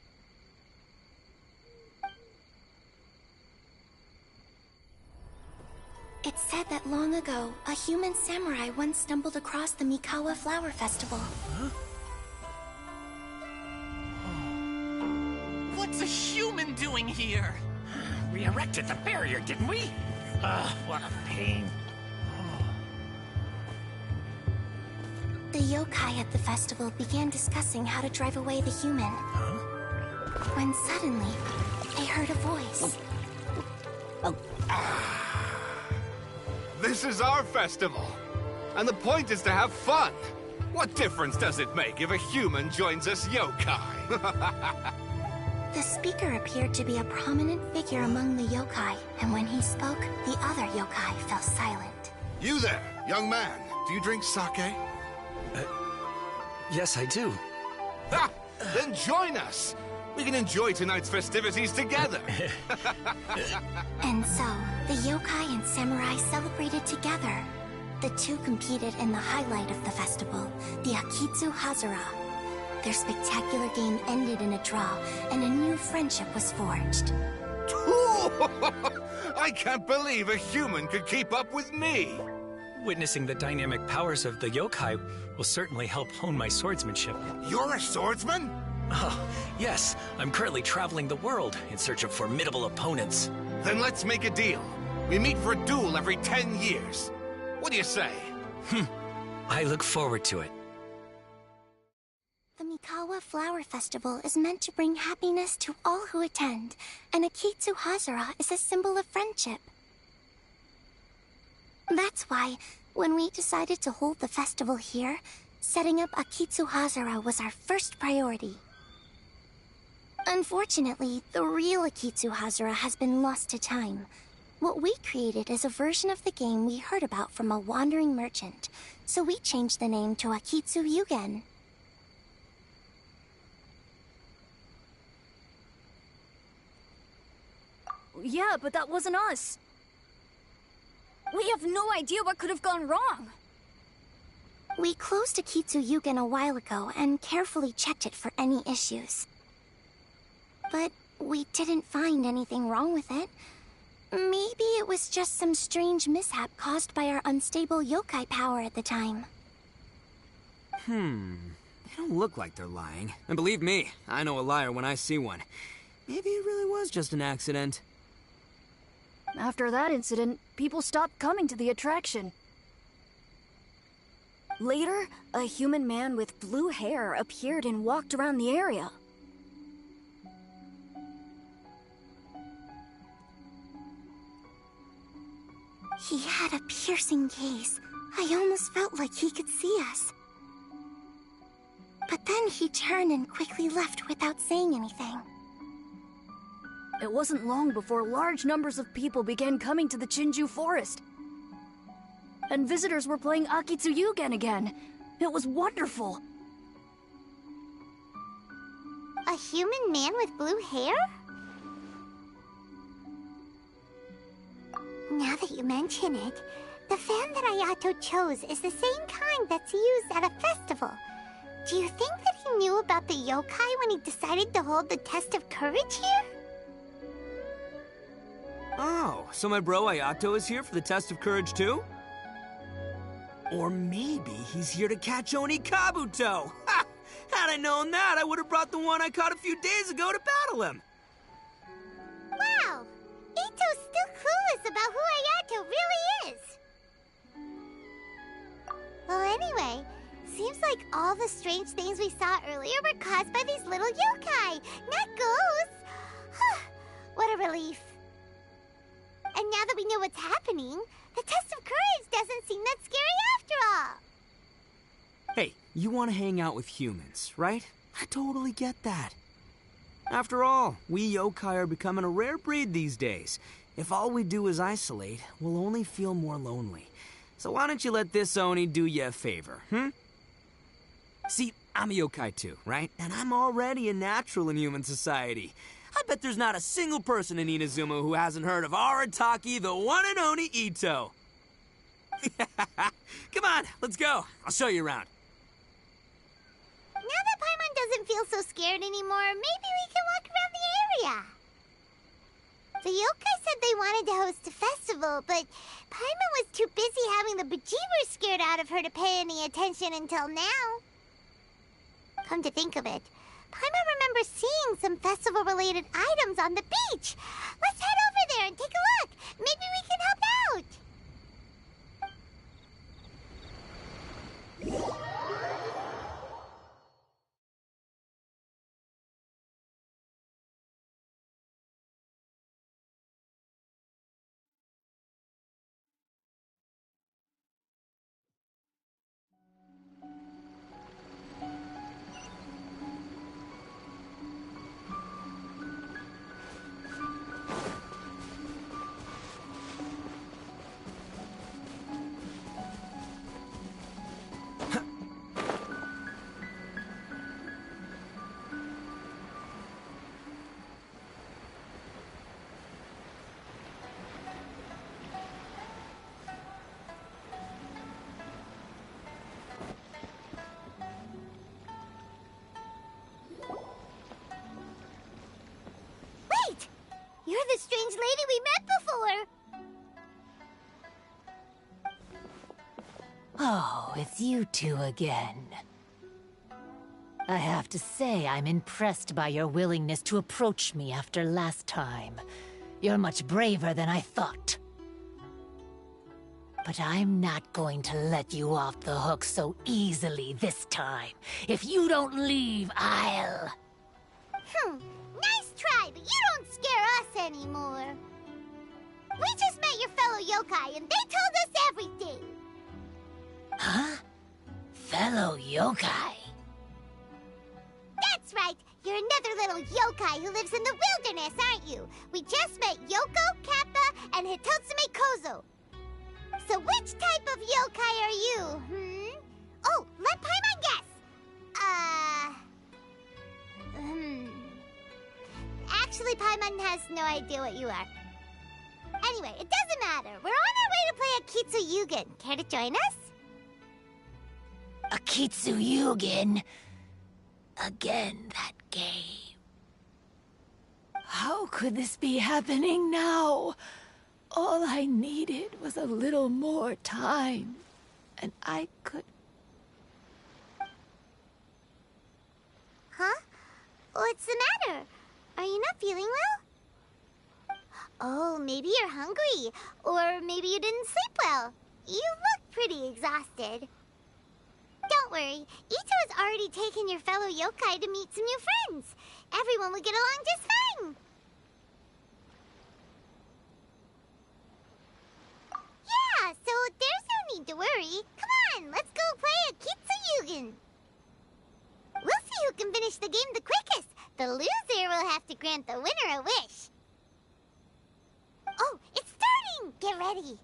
It's said that long ago, a human samurai once stumbled across the Mikawa Flower Festival. Huh? What's a human doing here? We erected the barrier, didn't we? What a pain. The yokai at the festival began discussing how to drive away the human. Huh? When suddenly, they heard a voice. This is our festival, and the point is to have fun. What difference does it make if a human joins us yokai? The speaker appeared to be a prominent figure among the yokai, and when he spoke, the other yokai fell silent. You there, young man. Do you drink sake? Yes, I do. Ha! Then join us. We can enjoy tonight's festivities together. And so, the yokai and samurai celebrated together. The two competed in the highlight of the festival, the Akitsu Hazara. Their spectacular game ended in a draw, and a new friendship was forged. I can't believe a human could keep up with me. Witnessing the dynamic powers of the yokai will certainly help hone my swordsmanship. You're a swordsman? Oh, yes. I'm currently traveling the world in search of formidable opponents. Then let's make a deal. We meet for a duel every 10 years. What do you say? I look forward to it. The Mikawa Flower Festival is meant to bring happiness to all who attend, and Akitsu Hazara is a symbol of friendship. That's why, when we decided to hold the festival here, setting up Akitsu Hazara was our first priority. Unfortunately, the real Akitsu Hazara has been lost to time. What we created is a version of the game we heard about from a wandering merchant, so we changed the name to Akitsu Yugen. Yeah, but that wasn't us. We have no idea what could have gone wrong. We closed Akitsu Yugen a while ago and carefully checked it for any issues. But we didn't find anything wrong with it. Maybe it was just some strange mishap caused by our unstable yokai power at the time. They don't look like they're lying. And believe me, I know a liar when I see one. Maybe it really was just an accident. After that incident, people stopped coming to the attraction. Later, a human man with blue hair appeared and walked around the area. He had a piercing gaze. I almost felt like he could see us. But then he turned and quickly left without saying anything. It wasn't long before large numbers of people began coming to the Chinju forest. And visitors were playing Akitsu Yugen again. It was wonderful. A human man with blue hair? Now that you mention it, the fan that Ayato chose is the same kind that's used at a festival. Do you think that he knew about the yokai when he decided to hold the test of courage here? Oh, so my bro Ayato is here for the test of courage too? Or maybe he's here to catch Oni Kabuto! Ha! Had I known that, I would have brought the one I caught a few days ago to battle him! Wow! Ito's still clueless about who Ayato really is! Well, anyway, seems like all the strange things we saw earlier were caused by these little yokai, not ghosts! What a relief. And now that we know what's happening, the test of courage doesn't seem that scary after all! Hey, you want to hang out with humans, right? I totally get that. After all, we yokai are becoming a rare breed these days. If all we do is isolate, we'll only feel more lonely. So why don't you let this Oni do you a favor, See, I'm a yokai too, right? And I'm already a natural in human society. I bet there's not a single person in Inazuma who hasn't heard of Arataki, the one and only Ito. Come on, let's go. I'll show you around. Now that Paimon doesn't feel so scared anymore, maybe we can walk around the area. The yokai said they wanted to host a festival, but Paimon was too busy having the bejeebers scared out of her to pay any attention until now. Come to think of it, Paimon remembers seeing some festival-related items on the beach. Let's head over there and take a look. Maybe we can help out. Wait! You're the strange lady we met before! Oh, it's you two again. I have to say, I'm impressed by your willingness to approach me after last time. You're much braver than I thought. But I'm not going to let you off the hook so easily this time. If you don't leave, I'll... Nice try, but you don't scare us anymore. We just met your fellow yokai, and they told us everything. Huh? Fellow yokai? That's right. You're another little yokai who lives in the wilderness, aren't you? We just met Yoko, Kappa, and Hitotsume Kozo. So which type of yokai are you, Oh, let Paimon guess. Actually, Paimon has no idea what you are. Anyway, it doesn't matter. We're on our way to play a Kitsuyugen. Care to join us? A Kitsuyugen? Again, that game. How could this be happening now? All I needed was a little more time, and I could... Huh? What's the matter? Are you not feeling well? Oh, maybe you're hungry. Or maybe you didn't sleep well. You look pretty exhausted. Don't worry. Ito has already taken your fellow yokai to meet some new friends. Everyone will get along just fine. Yeah, so there's no need to worry. Come on, let's go play a Kitsuyugen. We'll see who can finish the game the quickest. The loser will have to grant the winner a wish. Oh, it's starting! Get ready.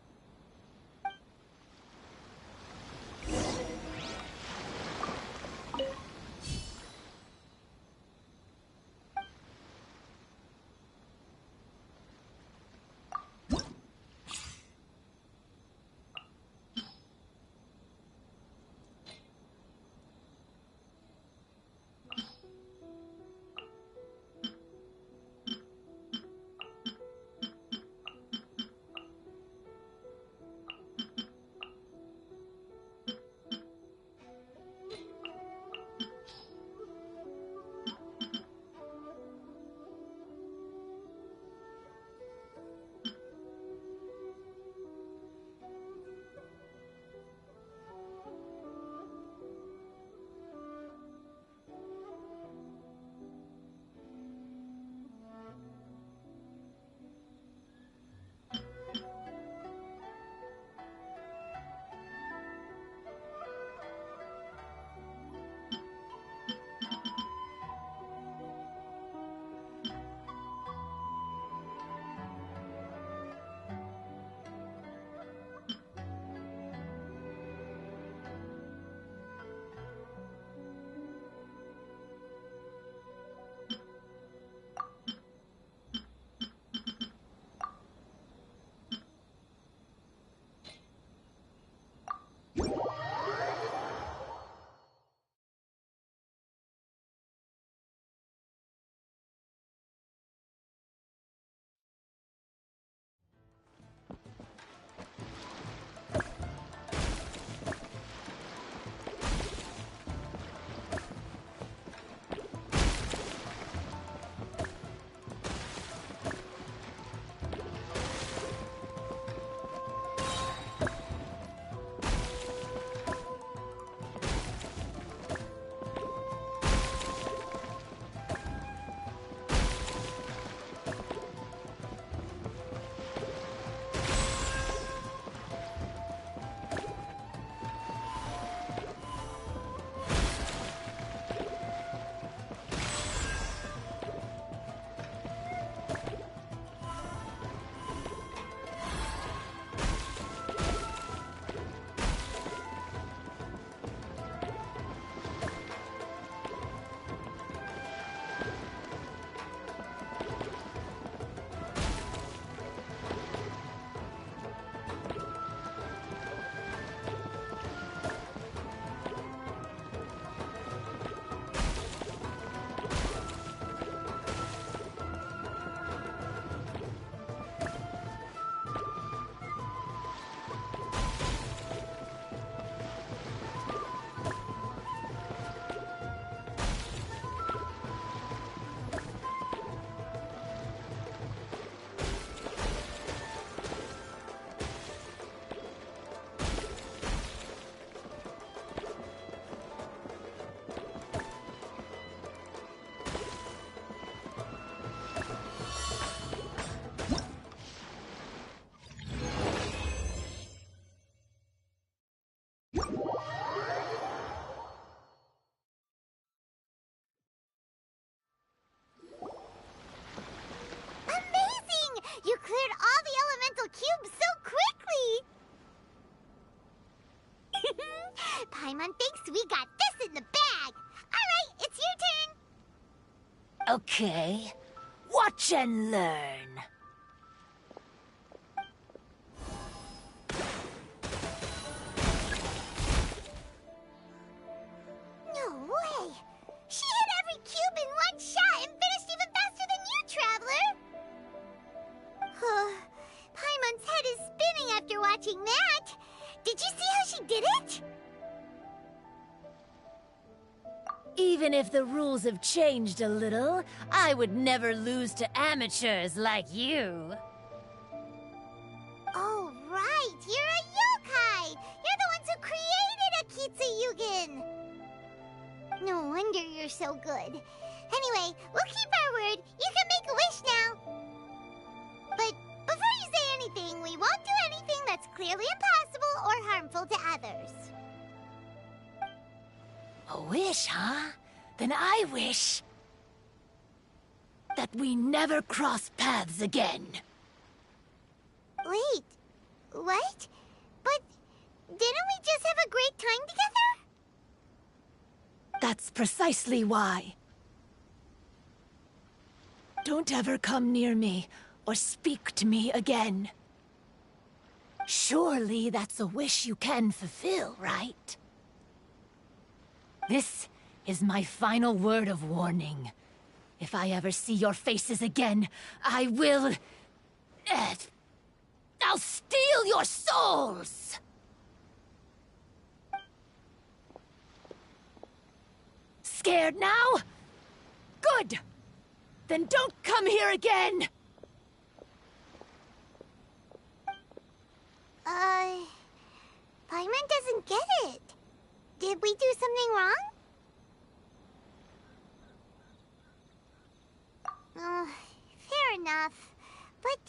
Paimon thinks we got this in the bag. Alright, it's your turn. Okay. Watch and learn. No way! She hit every cube in one shot and finished even faster than you, Traveler! Paimon's head is spinning after watching that. Did you see how she did it? Even if the rules have changed a little, I would never lose to amateurs like you. Oh, right! You're a yokai! You're the ones who created Akitsu Yugen! No wonder you're so good. Anyway, we'll keep our word. You can make a wish now. But before you say anything, we won't do anything that's clearly impossible or harmful to others. A wish, huh? Then I wish that we never cross paths again. Wait, what? But didn't we just have a great time together? That's precisely why. Don't ever come near me or speak to me again. Surely that's a wish you can fulfill, right? This is my final word of warning. If I ever see your faces again, I will... I'll steal your souls! Scared now? Good! Then don't come here again! Paimon doesn't get it. Did we do something wrong? Fair enough. But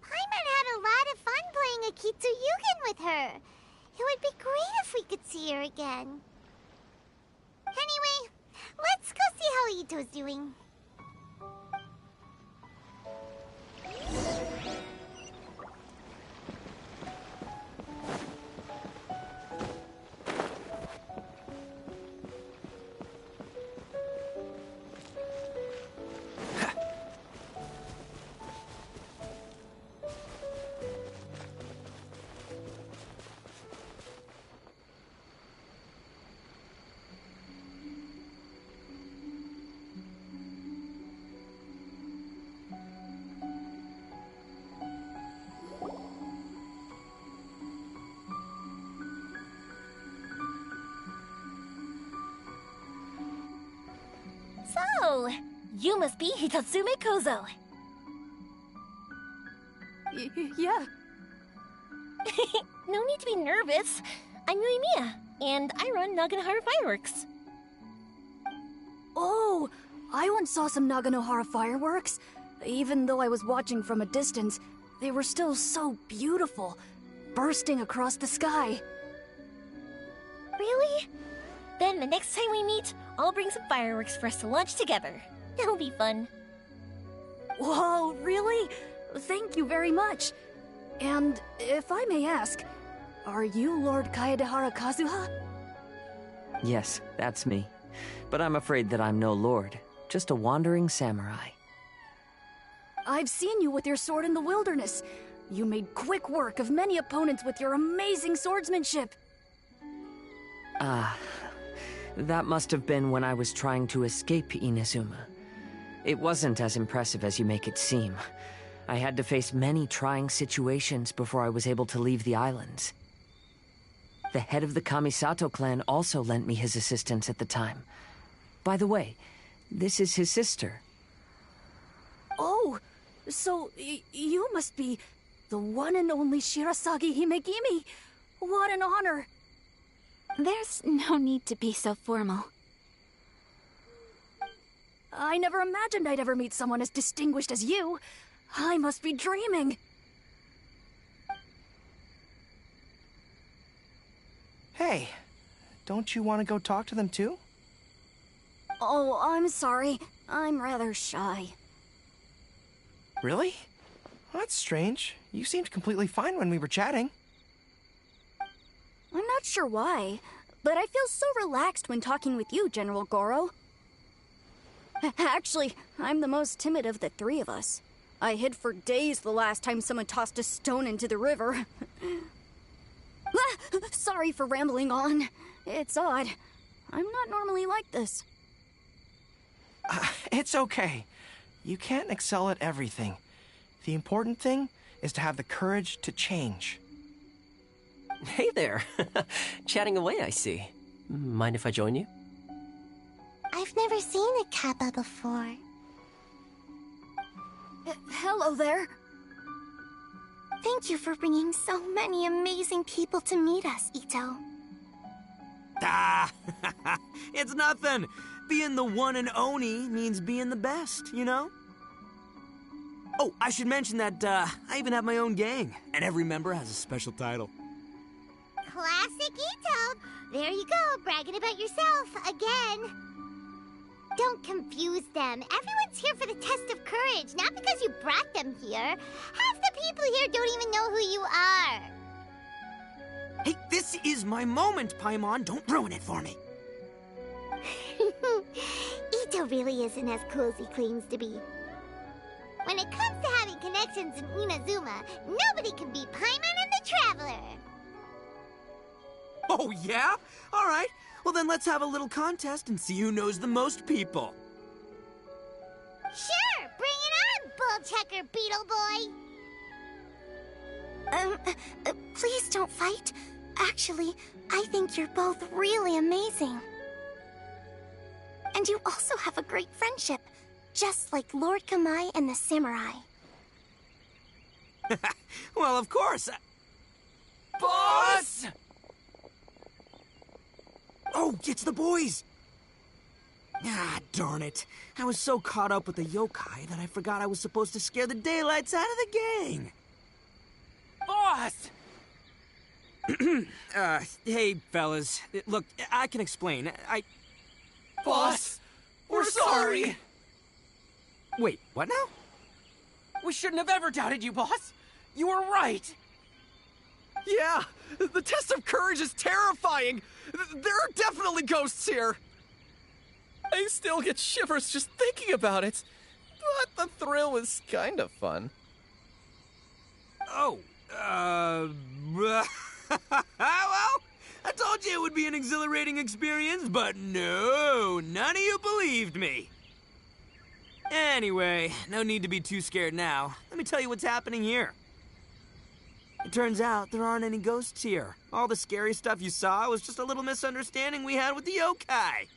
Paimon had a lot of fun playing Akitsu Yugen with her. It would be great if we could see her again. Anyway, let's go see how Ito's doing. So, you must be Hitatsume Kozo. Yeah. No need to be nervous. I'm Yuimiya, and I run Naganohara Fireworks. Oh, I once saw some Naganohara fireworks. Even though I was watching from a distance, they were still so beautiful, bursting across the sky. Really? Then the next time we meet, I'll bring some fireworks for us to launch together. That'll be fun. Whoa, really? Thank you very much. And if I may ask, are you Lord Kaedehara Kazuha? Yes, that's me. But I'm afraid that I'm no lord, just a wandering samurai. I've seen you with your sword in the wilderness. You made quick work of many opponents with your amazing swordsmanship. That must have been when I was trying to escape Inazuma. It wasn't as impressive as you make it seem. I had to face many trying situations before I was able to leave the islands. The head of the Kamisato clan also lent me his assistance at the time. By the way, this is his sister. Oh, so you must be the one and only Shirasagi Himegimi. What an honor. There's no need to be so formal. I never imagined I'd ever meet someone as distinguished as you. I must be dreaming. Hey, don't you want to go talk to them too? Oh, I'm sorry. I'm rather shy. Really? That's strange. You seemed completely fine when we were chatting. I'm not sure why, but I feel so relaxed when talking with you, General Goro. Actually, I'm the most timid of the three of us. I hid for days the last time someone tossed a stone into the river. Sorry for rambling on. It's odd. I'm not normally like this. It's okay. You can't excel at everything. The important thing is to have the courage to change. Hey there. Chatting away, I see. Mind if I join you? I've never seen a Kappa before. Hello there. Thank you for bringing so many amazing people to meet us, Ito. Ah, it's nothing. Being the one and only means being the best, you know? Oh, I should mention that I even have my own gang, and every member has a special title. Classic Ito! There you go, bragging about yourself again. Don't confuse them. Everyone's here for the test of courage, not because you brought them here. Half the people here don't even know who you are. Hey, this is my moment, Paimon. Don't ruin it for me. Ito really isn't as cool as he claims to be. When it comes to having connections in Inazuma, nobody can beat Paimon and the Traveler. Oh, yeah? All right. Well, then let's have a little contest and see who knows the most people. Sure, bring it on, Bull Checker Beetle Boy. Please don't fight. Actually, I think you're both really amazing. And you also have a great friendship, just like Lord Kamai and the Samurai. Well, of course. Boss! Oh, it's the boys! Ah, darn it. I was so caught up with the yokai that I forgot I was supposed to scare the daylights out of the gang. Boss! Hey, fellas. Look, I can explain. Boss, we're sorry. Wait, what now? We shouldn't have ever doubted you, boss. You were right. Yeah, the test of courage is terrifying. There are definitely ghosts here. I still get shivers just thinking about it. But the thrill was kind of fun. Oh, well, I told you it would be an exhilarating experience, but no, none of you believed me. Anyway, no need to be too scared now. Let me tell you what's happening here. It turns out there aren't any ghosts here. All the scary stuff you saw was just a little misunderstanding we had with the yokai.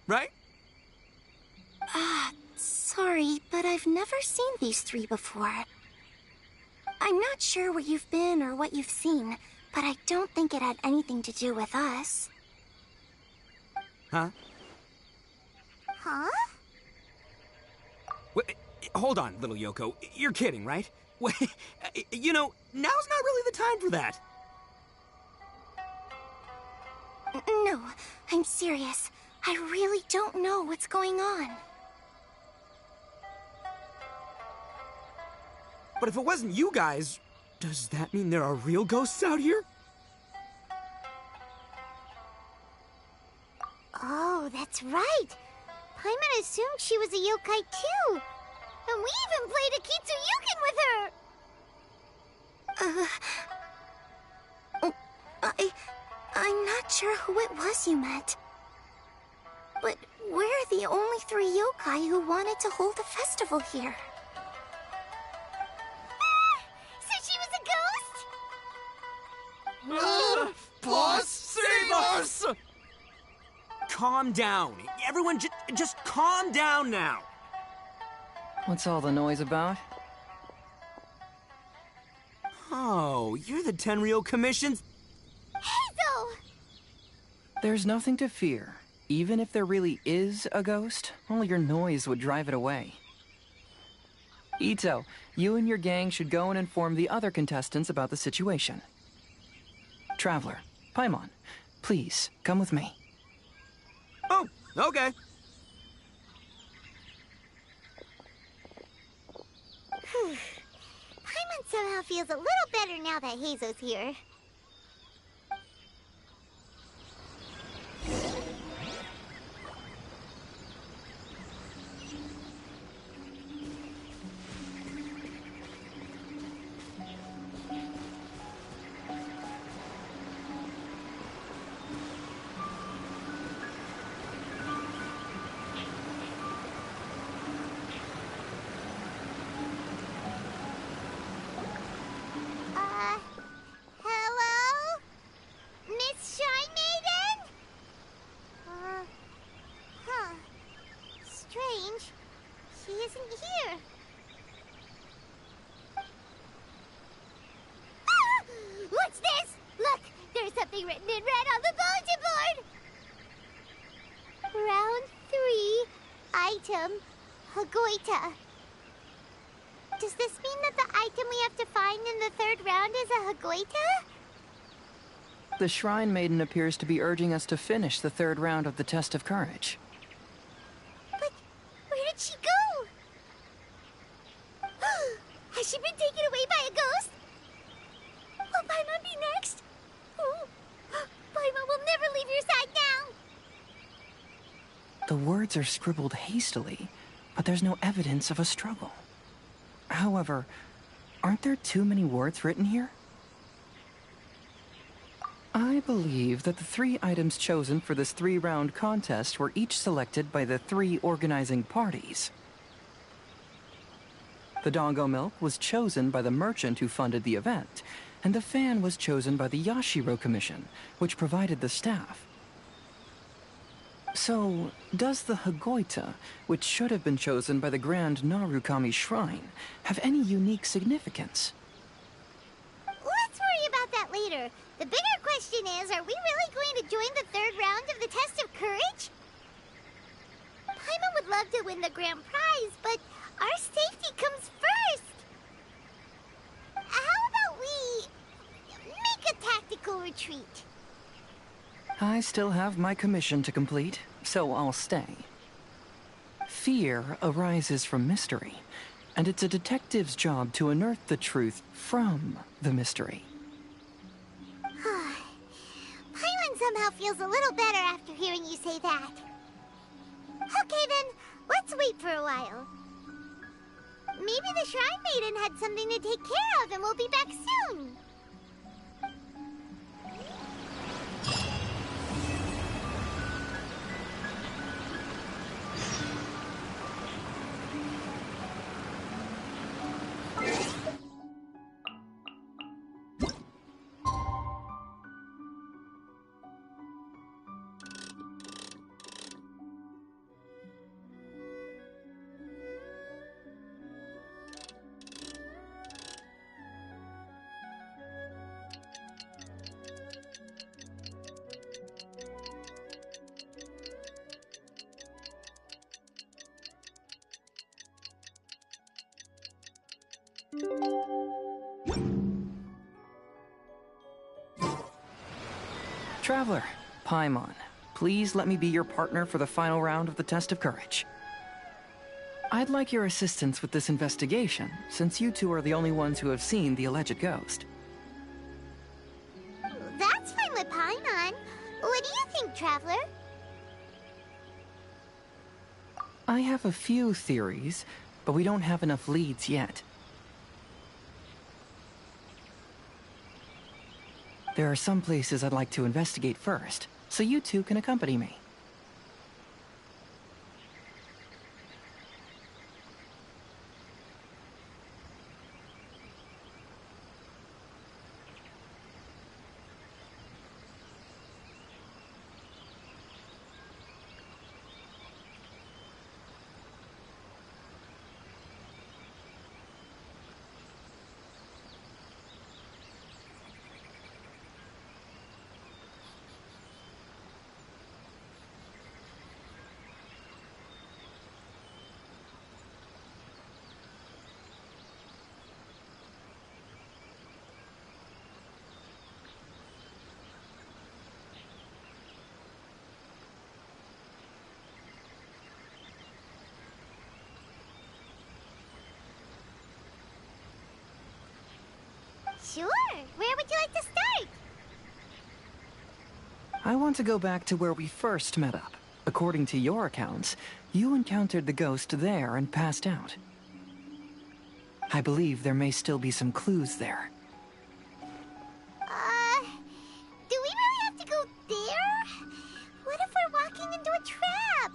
Right? Sorry, but I've never seen these three before. I'm not sure where you've been or what you've seen, but I don't think it had anything to do with us. Huh? Huh? Wait, hold on, little Yoko. You're kidding, right? Wait, you know, now's not really the time for that. No, I'm serious. I really don't know what's going on. But if it wasn't you guys, does that mean there are real ghosts out here? Oh, that's right. Paimon assumed she was a yokai too. And we even played a Kitsuyukin with her. I'm not sure who it was you met. But we're the only three yokai who wanted to hold a festival here. So she was a ghost? Boss, save us! Calm down. Everyone just calm down now. What's all the noise about? Oh, you're the Tenryou Commission's... Hazel! There's nothing to fear. Even if there really is a ghost, only your noise would drive it away. Ito, you and your gang should go and inform the other contestants about the situation. Traveler, Paimon, please, come with me. Oh, okay. Paimon somehow feels a little better now that Hazo's here. written in red on the bulletin board! Round 3, item, Hagoita. Does this mean that the item we have to find in the 3rd round is a Hagoita? The Shrine Maiden appears to be urging us to finish the 3rd round of the Test of Courage. But where did she go? Has she been taken away by a ghost? Will Paimon be next? Oh, Paimon will never leave your side now! The words are scribbled hastily, but there's no evidence of a struggle. However, aren't there too many words written here? I believe that the 3 items chosen for this 3-round contest were each selected by the 3 organizing parties. The Dongo Milk was chosen by the merchant who funded the event, and the fan was chosen by the Yashiro Commission, which provided the staff. So, does the Hagoita, which should have been chosen by the Grand Narukami Shrine, have any unique significance? Let's worry about that later. The bigger question is, are we really going to join the 3rd round of the Test of Courage? Paimon would love to win the grand prize, but our safety comes first. How about we make a tactical retreat? I still have my commission to complete, so I'll stay. Fear arises from mystery, and it's a detective's job to unearth the truth from the mystery. Paimon somehow feels a little better after hearing you say that. Okay then, let's wait for a while. Maybe the Shrine Maiden had something to take care of and we'll be back soon. Traveler, Paimon, please let me be your partner for the final round of the Test of Courage. I'd like your assistance with this investigation, since you two are the only ones who have seen the alleged ghost. That's fine with Paimon. What do you think, Traveler? I have a few theories, but we don't have enough leads yet. There are some places I'd like to investigate first, so you two can accompany me. Sure. Where would you like to start? I want to go back to where we first met up. According to your accounts, you encountered the ghost there and passed out. I believe there may still be some clues there. Do we really have to go there? What if we're walking into a trap?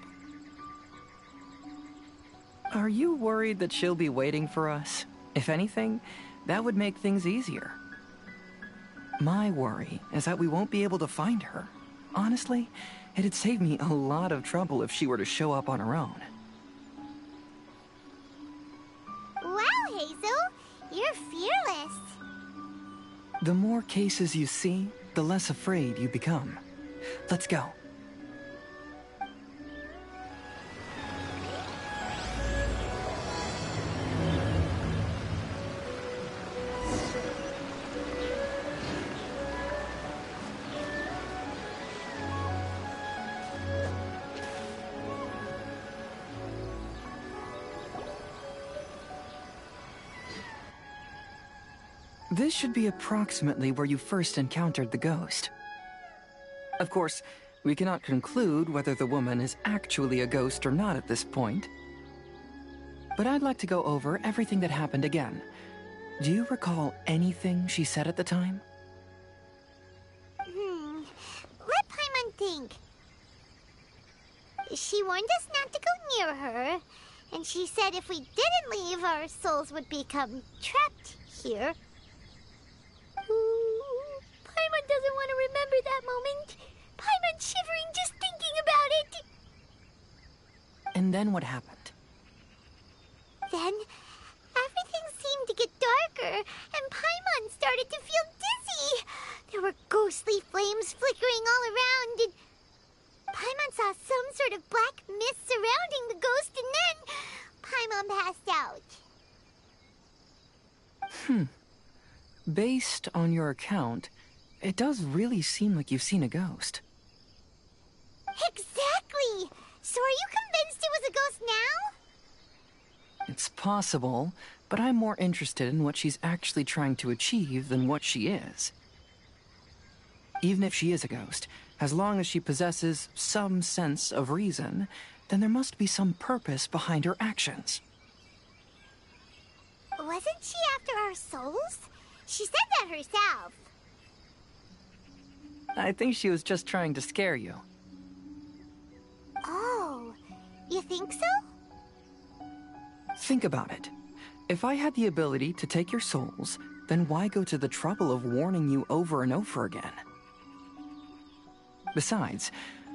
Are you worried that she'll be waiting for us? If anything, that would make things easier. My worry is that we won't be able to find her. Honestly, it'd save me a lot of trouble if she were to show up on her own. Wow, Hazel! You're fearless. The more cases you see, the less afraid you become. Let's go. This should be approximately where you first encountered the ghost. Of course, we cannot conclude whether the woman is actually a ghost or not at this point. But I'd like to go over everything that happened again. Do you recall anything she said at the time? Let Paimon think. She warned us not to go near her, and she said if we didn't leave, our souls would become trapped here. Paimon doesn't want to remember that moment. Paimon's shivering just thinking about it. And then what happened? Then, everything seemed to get darker, and Paimon started to feel dizzy. There were ghostly flames flickering all around, and Paimon saw some sort of black mist surrounding the ghost, and then Paimon passed out. Based on your account, it does really seem like you've seen a ghost. Exactly! So are you convinced it was a ghost now? It's possible, but I'm more interested in what she's actually trying to achieve than what she is. Even if she is a ghost, as long as she possesses some sense of reason, then there must be some purpose behind her actions. Wasn't she after our souls? She said that herself. I think she was just trying to scare you. Oh, you think so? Think about it. If I had the ability to take your souls, then why go to the trouble of warning you over and over again? Besides,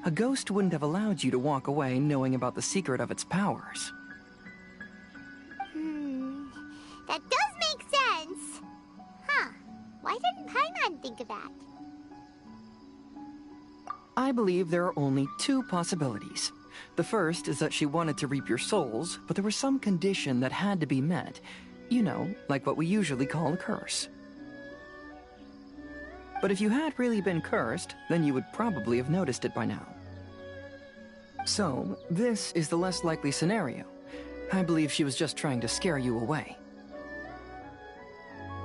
a ghost wouldn't have allowed you to walk away knowing about the secret of its powers. That does make sense. Huh. Why didn't Paimon think of that? I believe there are only two possibilities. The first is that she wanted to reap your souls, but there was some condition that had to be met. You know, like what we usually call a curse. But if you had really been cursed, then you would probably have noticed it by now. So, this is the less likely scenario. I believe she was just trying to scare you away.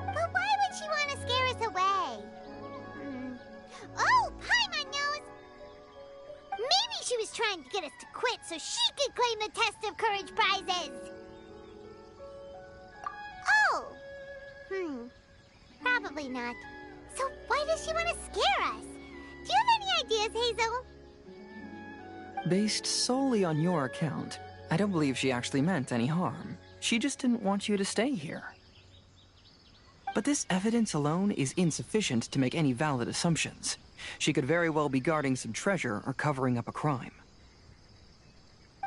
But why would she want to scare us away? Oh, Paimon knows! Maybe she was trying to get us to quit so she could claim the Test of Courage prizes! Oh! Probably not. So why does she want to scare us? Do you have any ideas, Hazel? Based solely on your account, I don't believe she actually meant any harm. She just didn't want you to stay here. But this evidence alone is insufficient to make any valid assumptions. She could very well be guarding some treasure or covering up a crime.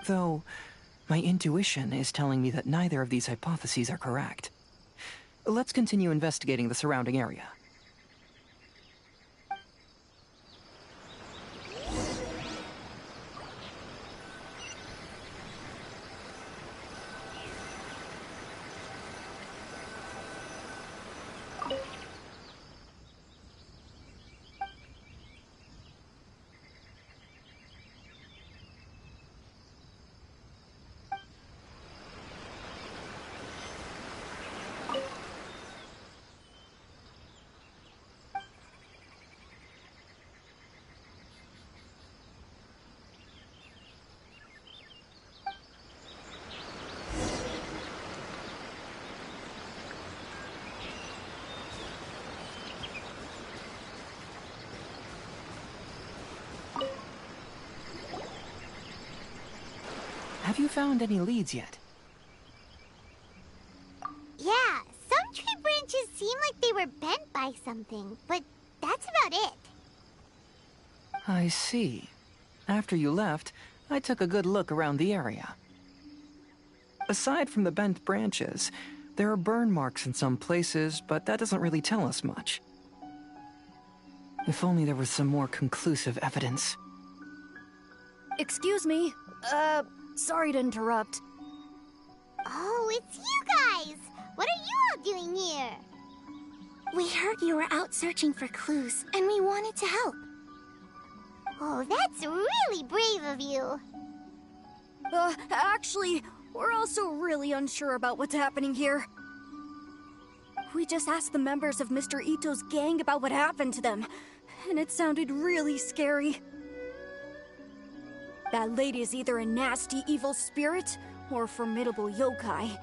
Though, my intuition is telling me that neither of these hypotheses are correct. Let's continue investigating the surrounding area. Have you found any leads yet? Yeah, some tree branches seem like they were bent by something, but that's about it. I see. After you left, I took a good look around the area. Aside from the bent branches, there are burn marks in some places, but that doesn't really tell us much. If only there was some more conclusive evidence. Excuse me. Sorry to interrupt. Oh, it's you guys! What are you all doing here? We heard you were out searching for clues, and we wanted to help. Oh, that's really brave of you. Actually, we're also really unsure about what's happening here. We just asked the members of Mr. Ito's gang about what happened to them, and it sounded really scary. That lady is either a nasty evil spirit or a formidable yokai.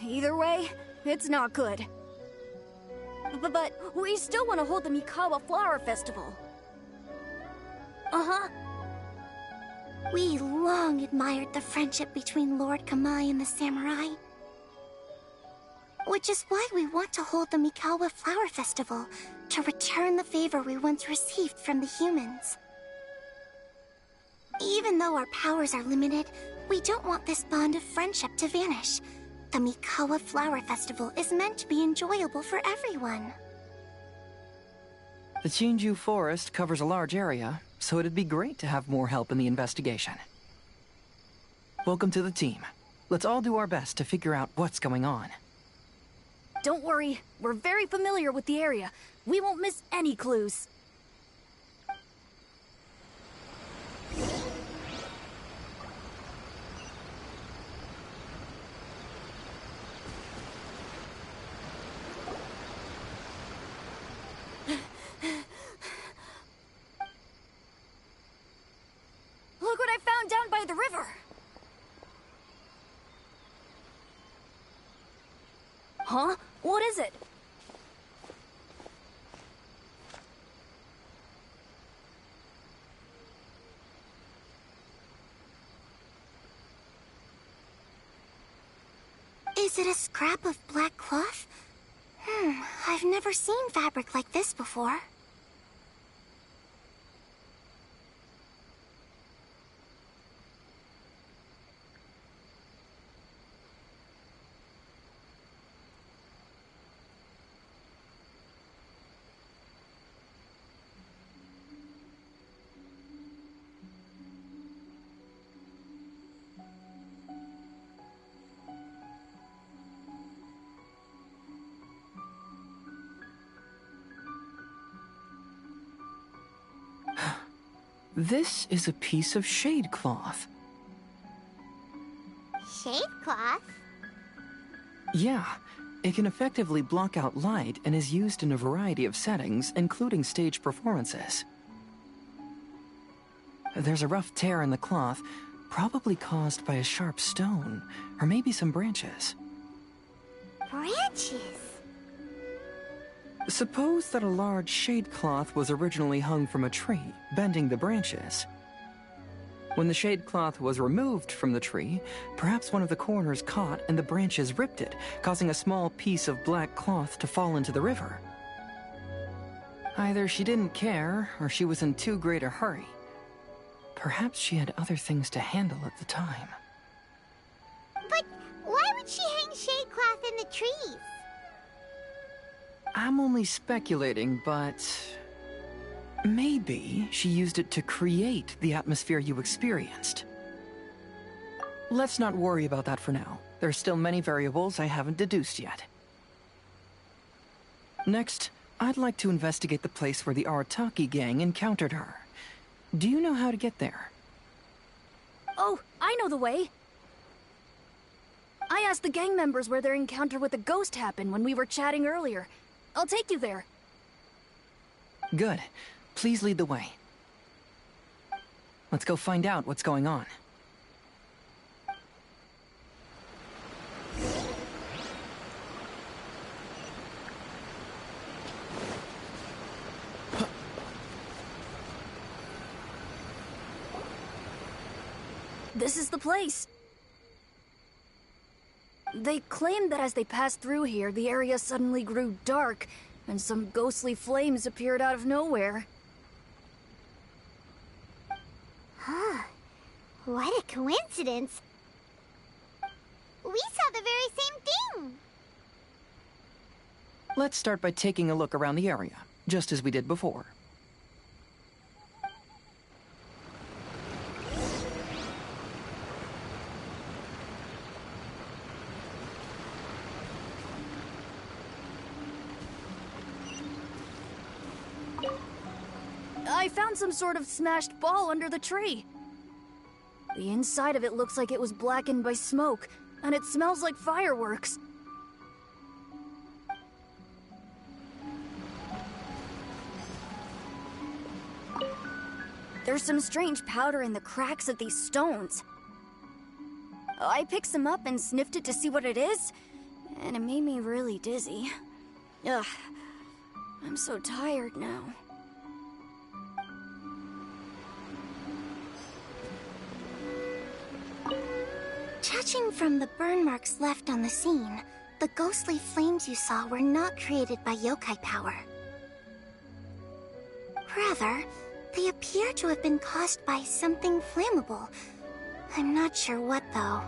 Either way, it's not good. But we still want to hold the Mikawa Flower Festival. Uh-huh. We long admired the friendship between Lord Kamai and the samurai. Which is why we want to hold the Mikawa Flower Festival, to return the favor we once received from the humans. Even though our powers are limited, we don't want this bond of friendship to vanish. The Mikawa Flower Festival is meant to be enjoyable for everyone. The Chinju Forest covers a large area, so it'd be great to have more help in the investigation. Welcome to the team. Let's all do our best to figure out what's going on. Don't worry, we're very familiar with the area. We won't miss any clues. Look what I found down by the river! Huh? What is it? Is it a scrap of black cloth? I've never seen fabric like this before. This is a piece of shade cloth. Shade cloth? Yeah, it can effectively block out light and is used in a variety of settings, including stage performances. There's a rough tear in the cloth, probably caused by a sharp stone, or maybe some branches. Branches? Suppose that a large shade cloth was originally hung from a tree, bending the branches. When the shade cloth was removed from the tree, perhaps one of the corners caught and the branches ripped it, causing a small piece of black cloth to fall into the river. Either she didn't care, or she was in too great a hurry. Perhaps she had other things to handle at the time. But why would she hang shade cloth in the trees? I'm only speculating, but maybe she used it to create the atmosphere you experienced. Let's not worry about that for now. There's still many variables I haven't deduced yet. Next, I'd like to investigate the place where the Arataki gang encountered her. Do you know how to get there? Oh, I know the way. I asked the gang members where their encounter with the ghost happened when we were chatting earlier. I'll take you there. Good. Please lead the way. Let's go find out what's going on. This is the place. They claimed that as they passed through here, the area suddenly grew dark, and some ghostly flames appeared out of nowhere. Huh. What a coincidence. We saw the very same thing. Let's start by taking a look around the area, just as we did before. I found some sort of smashed ball under the tree. The inside of it looks like it was blackened by smoke, and it smells like fireworks. There's some strange powder in the cracks of these stones. I picked some up and sniffed it to see what it is, and it made me really dizzy. Ugh, I'm so tired now. Judging from the burn marks left on the scene, the ghostly flames you saw were not created by yokai power. Rather, they appear to have been caused by something flammable. I'm not sure what, though.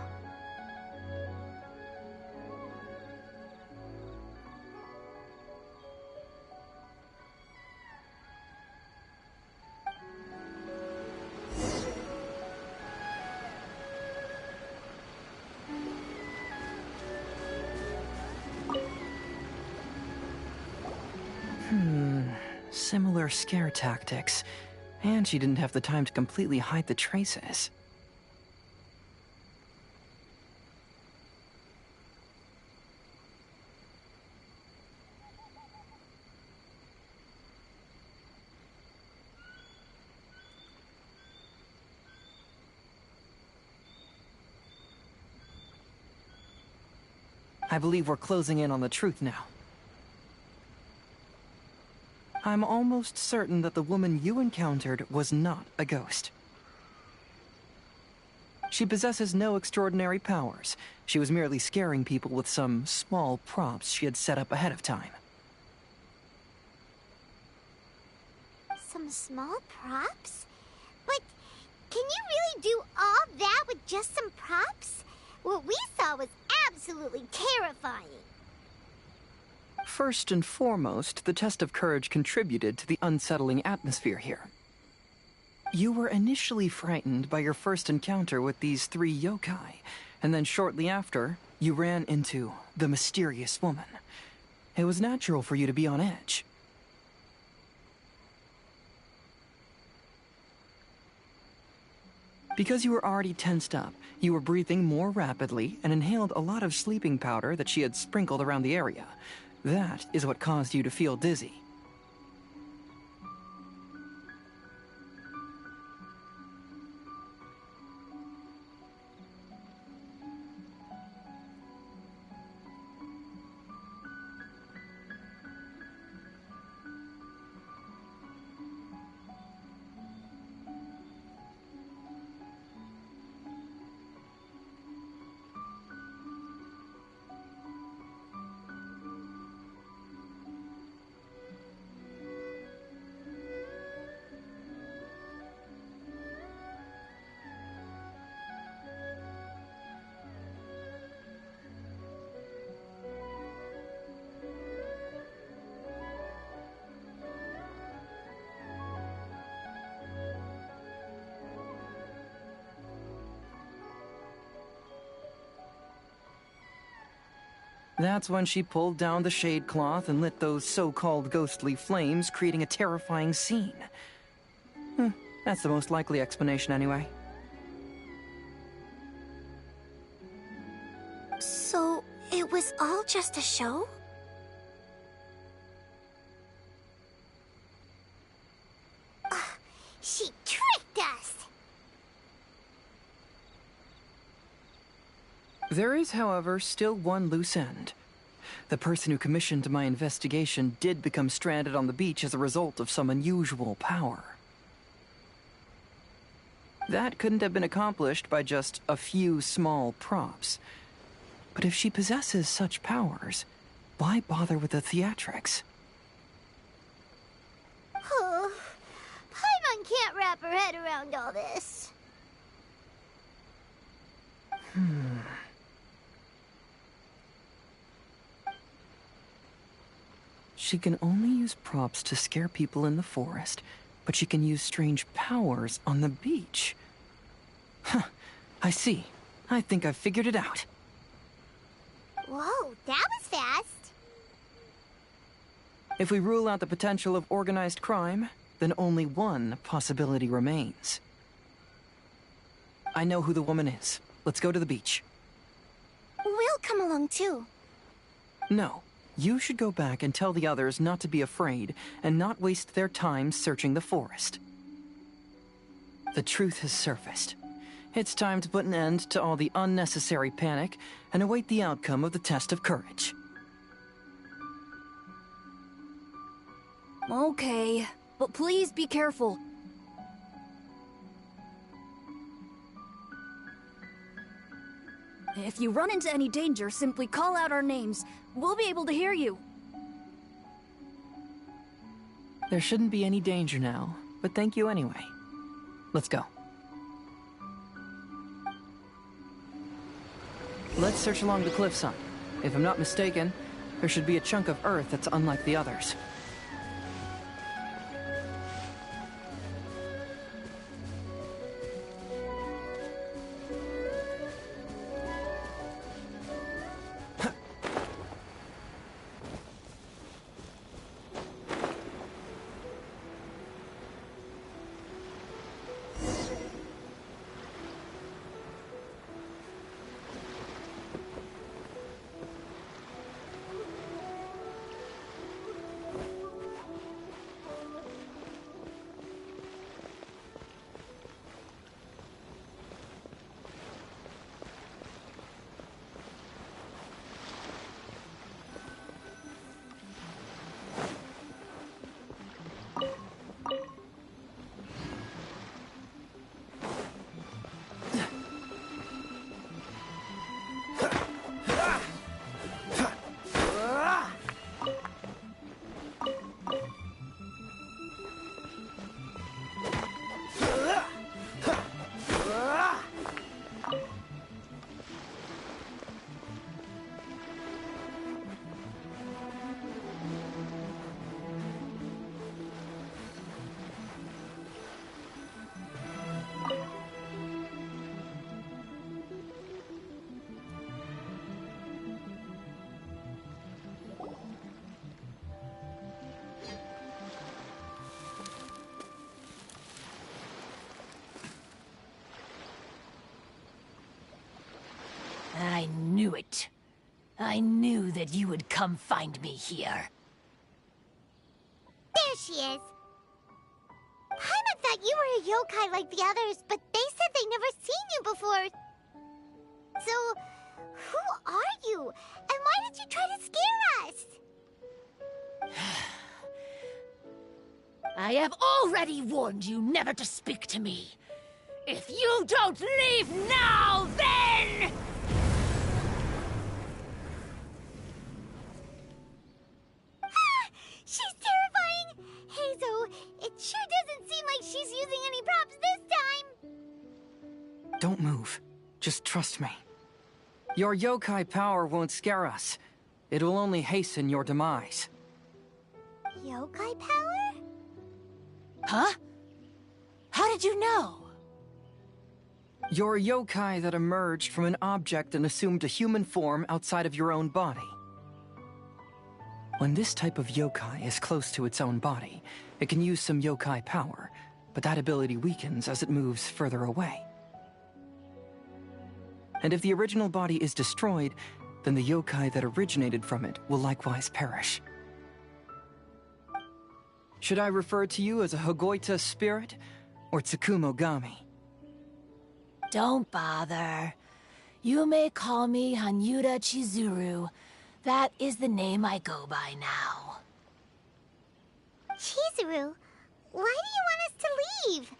Similar scare tactics. And she didn't have the time to completely hide the traces. I believe we're closing in on the truth now. I'm almost certain that the woman you encountered was not a ghost. She possesses no extraordinary powers. She was merely scaring people with some small props she had set up ahead of time. Some small props? But can you really do all that with just some props? What we saw was absolutely terrifying. First and foremost, the test of courage contributed to the unsettling atmosphere here. You were initially frightened by your first encounter with these 3 yokai, and then shortly after, you ran into the mysterious woman. It was natural for you to be on edge. Because you were already tensed up, you were breathing more rapidly and inhaled a lot of sleeping powder that she had sprinkled around the area. That is what caused you to feel dizzy. That's when she pulled down the shade cloth and lit those so-called ghostly flames, creating a terrifying scene. That's the most likely explanation anyway. So, it was all just a show? She tricked us! There is, however, still one loose end. The person who commissioned my investigation did become stranded on the beach as a result of some unusual power. That couldn't have been accomplished by just a few small props. But if she possesses such powers, why bother with the theatrics? Paimon can't wrap her head around all this. She can only use props to scare people in the forest, but she can use strange powers on the beach. I see. I think I've figured it out. Whoa, that was fast. If we rule out the potential of organized crime, then only one possibility remains. I know who the woman is. Let's go to the beach. We'll come along too. No. You should go back and tell the others not to be afraid and not waste their time searching the forest. The truth has surfaced. It's time to put an end to all the unnecessary panic and await the outcome of the test of courage. Okay, but please be careful. If you run into any danger, simply call out our names. We'll be able to hear you. There shouldn't be any danger now, but thank you anyway. Let's go. Let's search along the cliffside. If I'm not mistaken, there should be a chunk of earth that's unlike the others. I knew it. I knew that you would come find me here. There she is. Paimon thought you were a yokai like the others, but they said they never seen you before. So, who are you? And why did you try to scare us? I have already warned you never to speak to me. If you don't leave now, then... She's terrifying! Hazel, it sure doesn't seem like she's using any props this time! Don't move. Just trust me. Your yokai power won't scare us. It will only hasten your demise. Yokai power? Huh? How did you know? You're a yokai that emerged from an object and assumed a human form outside of your own body. When this type of yokai is close to its own body, it can use some yokai power, but that ability weakens as it moves further away. And if the original body is destroyed, then the yokai that originated from it will likewise perish. Should I refer to you as a Hagoita spirit, or Tsukumogami? Don't bother. You may call me Hanyuda Chizuru. That is the name I go by now. Chizuru, why do you want us to leave?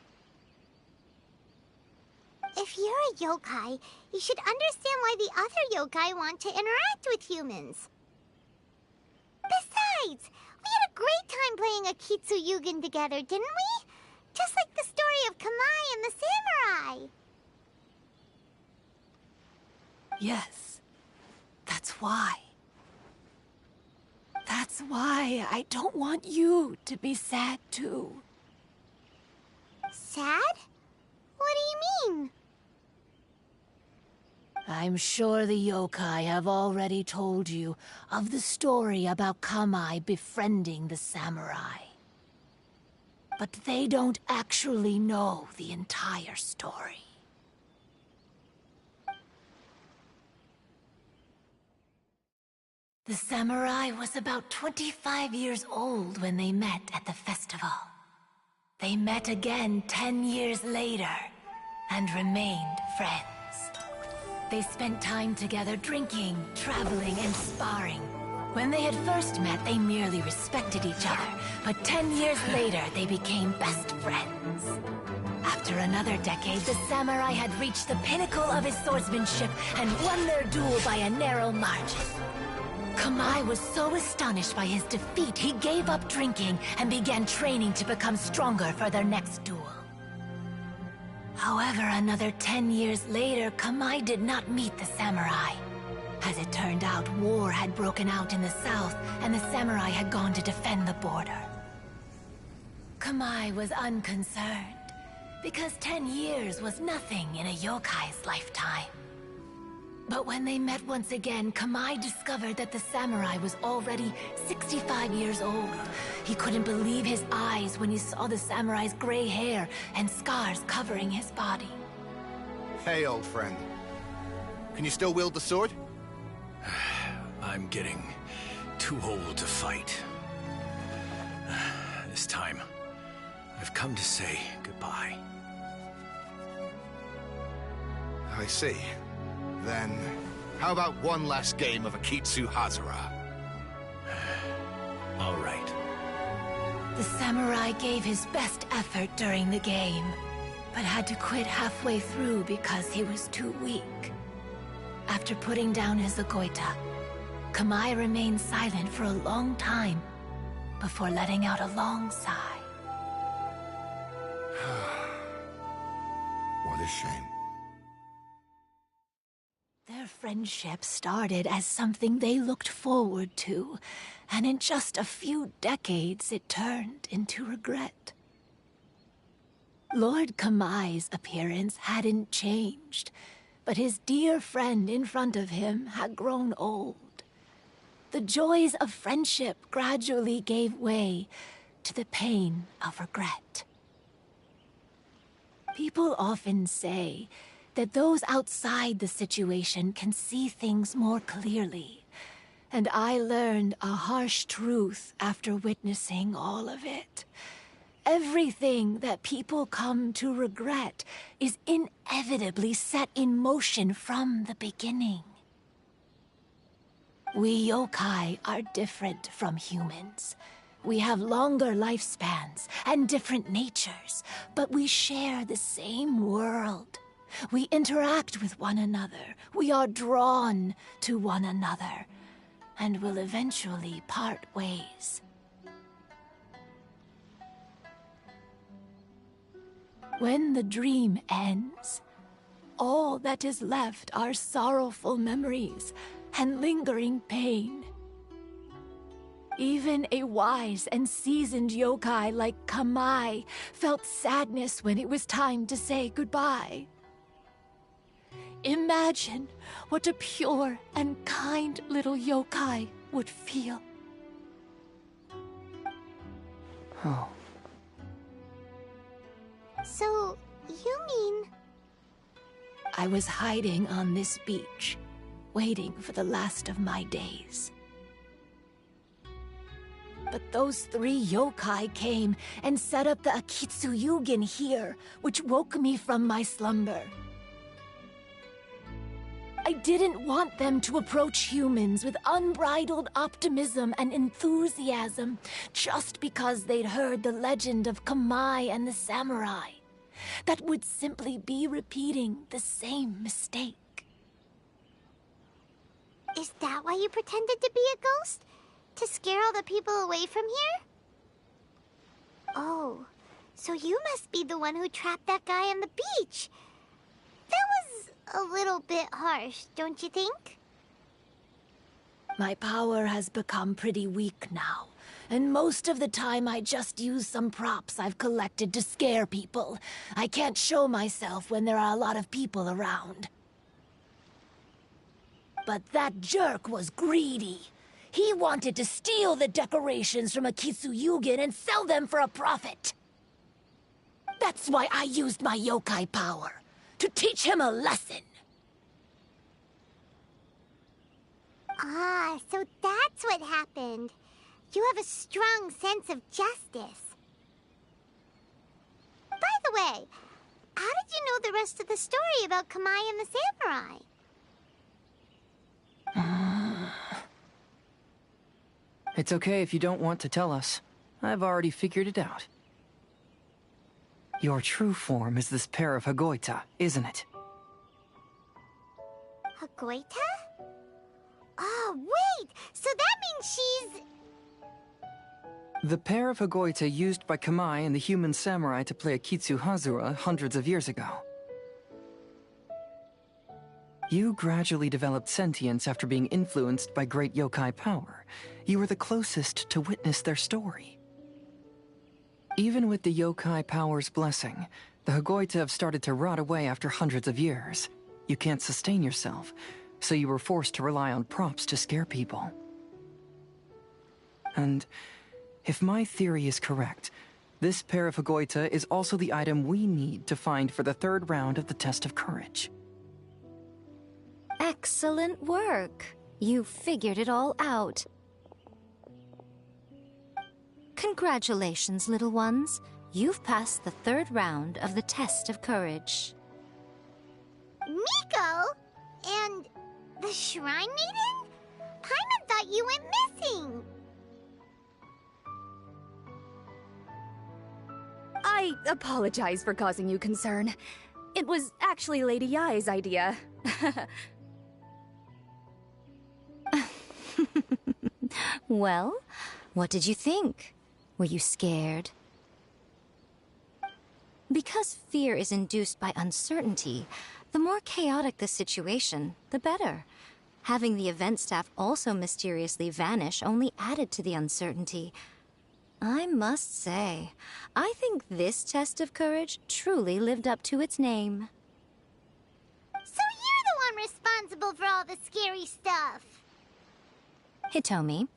If you're a yokai, you should understand why the other yokai want to interact with humans. Besides, we had a great time playing a Kitsuyugen together, didn't we? Just like the story of Kamai and the samurai. Yes, that's why. That's why I don't want you to be sad too. Sad? What do you mean? I'm sure the yokai have already told you of the story about Kamai befriending the samurai. but they don't actually know the entire story. The samurai was about 25 years old when they met at the festival. They met again 10 years later and remained friends. They spent time together drinking, traveling, and sparring. When they had first met, they merely respected each other, but 10 years later, they became best friends. After another decade, the samurai had reached the pinnacle of his swordsmanship and won their duel by a narrow margin. Kamai was so astonished by his defeat, he gave up drinking and began training to become stronger for their next duel. However, another 10 years later, Kamai did not meet the samurai. As it turned out, war had broken out in the south, and the samurai had gone to defend the border. Kamai was unconcerned, because 10 years was nothing in a yokai's lifetime. But when they met once again, Kamai discovered that the samurai was already 65 years old. He couldn't believe his eyes when he saw the samurai's gray hair and scars covering his body. Hey, old friend. Can you still wield the sword? I'm getting too old to fight. This time, I've come to say goodbye. I see. Then, how about one last game of Akitsu Hazara? All right. The samurai gave his best effort during the game, but had to quit halfway through because he was too weak. After putting down his agoita, Kamai remained silent for a long time before letting out a long sigh. What a shame. Their friendship started as something they looked forward to, and in just a few decades it turned into regret. Lord Kamai's appearance hadn't changed, but his dear friend in front of him had grown old. The joys of friendship gradually gave way to the pain of regret. People often say that those outside the situation can see things more clearly, and I learned a harsh truth after witnessing all of it. Everything that people come to regret is inevitably set in motion from the beginning. We yokai are different from humans. We have longer lifespans and different natures, but we share the same world. We interact with one another, we are drawn to one another, and will eventually part ways. When the dream ends, all that is left are sorrowful memories and lingering pain. Even a wise and seasoned yokai like Kamai felt sadness when it was time to say goodbye. Imagine what a pure and kind little yokai would feel. Oh. So, you mean... I was hiding on this beach, waiting for the last of my days. But those 3 yokai came and set up the Akitsu Yugen here, which woke me from my slumber. I didn't want them to approach humans with unbridled optimism and enthusiasm just because they'd heard the legend of Kamai and the samurai. That would simply be repeating the same mistake. Is that why you pretended to be a ghost? To scare all the people away from here? Oh, so you must be the one who trapped that guy on the beach. That was a little bit harsh, don't you think? My power has become pretty weak now, and most of the time I just use some props I've collected to scare people. I can't show myself when there are a lot of people around. But that jerk was greedy. He wanted to steal the decorations from Akitsu Yugen and sell them for a profit. That's why I used my yokai power, to teach him a lesson. Ah, so that's what happened. You have a strong sense of justice. By the way, how did you know the rest of the story about Kamai and the samurai? It's okay if you don't want to tell us. I've already figured it out. Your true form is this pair of Hagoita, isn't it? Hagoita? Oh, wait! So that means she's... The pair of Hagoita used by Kamai and the human samurai to play Akitsu Hazura hundreds of years ago. You gradually developed sentience after being influenced by great yokai power. You were the closest to witness their story. Even with the yokai power's blessing, the Hagoita have started to rot away after hundreds of years. You can't sustain yourself, so you were forced to rely on props to scare people. And if my theory is correct, this pair of Hagoita is also the item we need to find for the third round of the test of courage. Excellent work. You figured it all out. Congratulations, little ones. You've passed the third round of the test of courage. Miko? And the Shrine Maiden? Paimon thought you went missing. I apologize for causing you concern. It was actually Lady Yai's idea. Well, what did you think? Were you scared? Because fear is induced by uncertainty, the more chaotic the situation, the better. Having the event staff also mysteriously vanish only added to the uncertainty. I must say, I think this test of courage truly lived up to its name. So you're the one responsible for all the scary stuff. Hitomi,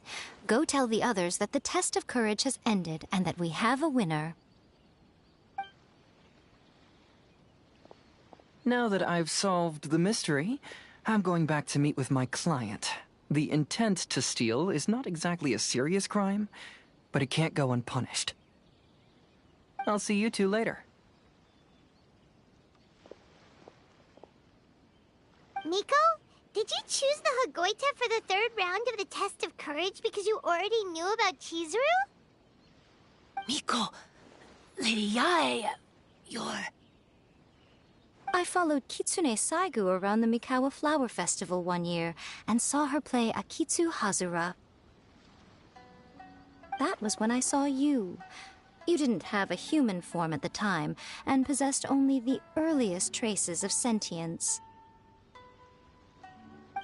go tell the others that the test of courage has ended and that we have a winner. Now that I've solved the mystery, I'm going back to meet with my client. The intent to steal is not exactly a serious crime, but it can't go unpunished. I'll see you two later. Miko, did you choose the Hagoita for the third round of the test of courage because you already knew about Chizuru? Miko, Lady Yae, you're... I followed Kitsune Saigu around the Mikawa Flower Festival one year and saw her play Akitsu Hazura. That was when I saw you. You didn't have a human form at the time and possessed only the earliest traces of sentience.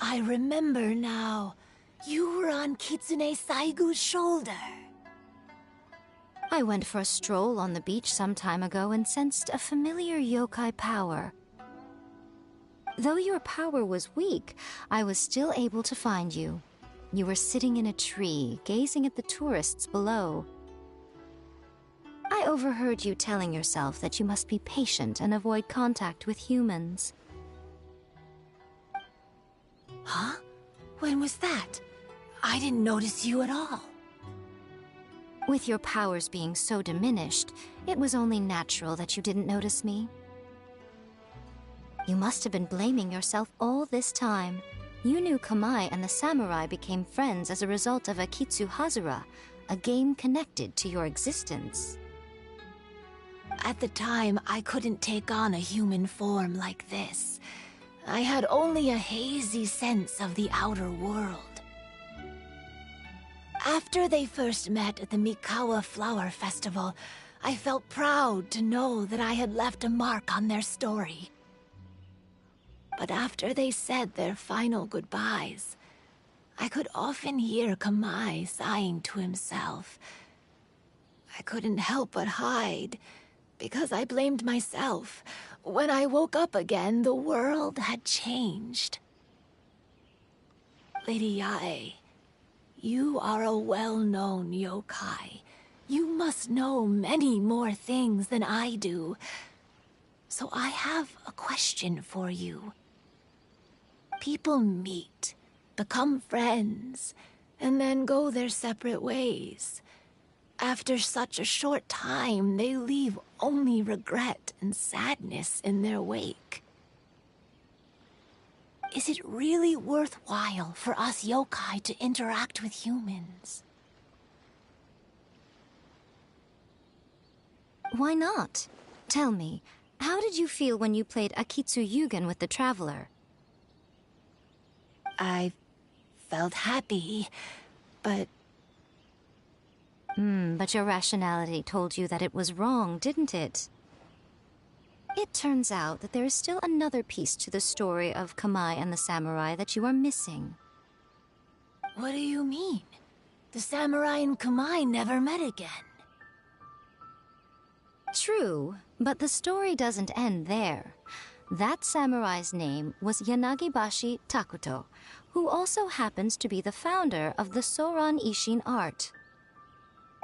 I remember now. You were on Kitsune Saigu's shoulder. I went for a stroll on the beach some time ago and sensed a familiar yokai power. Though your power was weak, I was still able to find you. You were sitting in a tree, gazing at the tourists below. I overheard you telling yourself that you must be patient and avoid contact with humans. Huh? When was that? I didn't notice you at all. With your powers being so diminished, it was only natural that you didn't notice me. You must have been blaming yourself all this time. You knew Kamai and the samurai became friends as a result of Akitsu Hazura, a game connected to your existence. At the time, I couldn't take on a human form like this. I had only a hazy sense of the outer world. After they first met at the Mikawa Flower Festival, I felt proud to know that I had left a mark on their story. But after they said their final goodbyes, I could often hear Kamai sighing to himself. I couldn't help but hide, because I blamed myself. When I woke up again, the world had changed. Lady Yae, you are a well-known yokai. You must know many more things than I do. So I have a question for you. People meet, become friends, and then go their separate ways. After such a short time, they leave only regret and sadness in their wake. Is it really worthwhile for us yokai to interact with humans? Why not? Tell me, how did you feel when you played Akitsu Yugen with the Traveler? I felt happy, but... But your rationality told you that it was wrong, didn't it? It turns out that there is still another piece to the story of Kamai and the samurai that you are missing. What do you mean? The samurai and Kamai never met again. True, but the story doesn't end there. That samurai's name was Yanagibashi Takuto, who also happens to be the founder of the Soran Ishin art.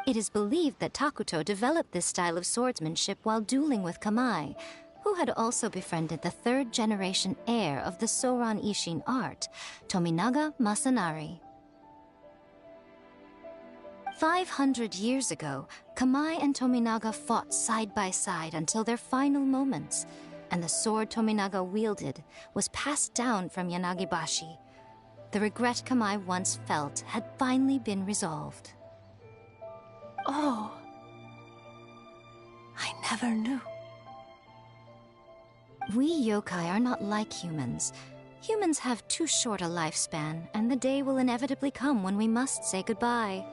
It is believed that Takuto developed this style of swordsmanship while dueling with Kamai, who had also befriended the third-generation heir of the Soran Ishin art, Tominaga Masanari. 500 years ago, Kamai and Tominaga fought side by side until their final moments, and the sword Tominaga wielded was passed down from Yanagibashi. The regret Kamai once felt had finally been resolved. Oh. I never knew. We yokai are not like humans. Humans have too short a lifespan, and the day will inevitably come when we must say goodbye.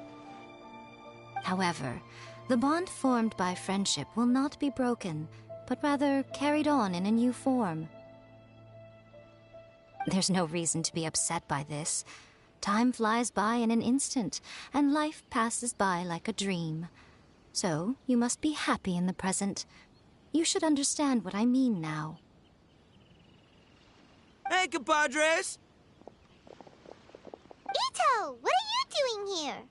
However, the bond formed by friendship will not be broken, but rather carried on in a new form. There's no reason to be upset by this. Time flies by in an instant, and life passes by like a dream. So, you must be happy in the present. You should understand what I mean now. Hey, compadres! Ito, what are you doing here?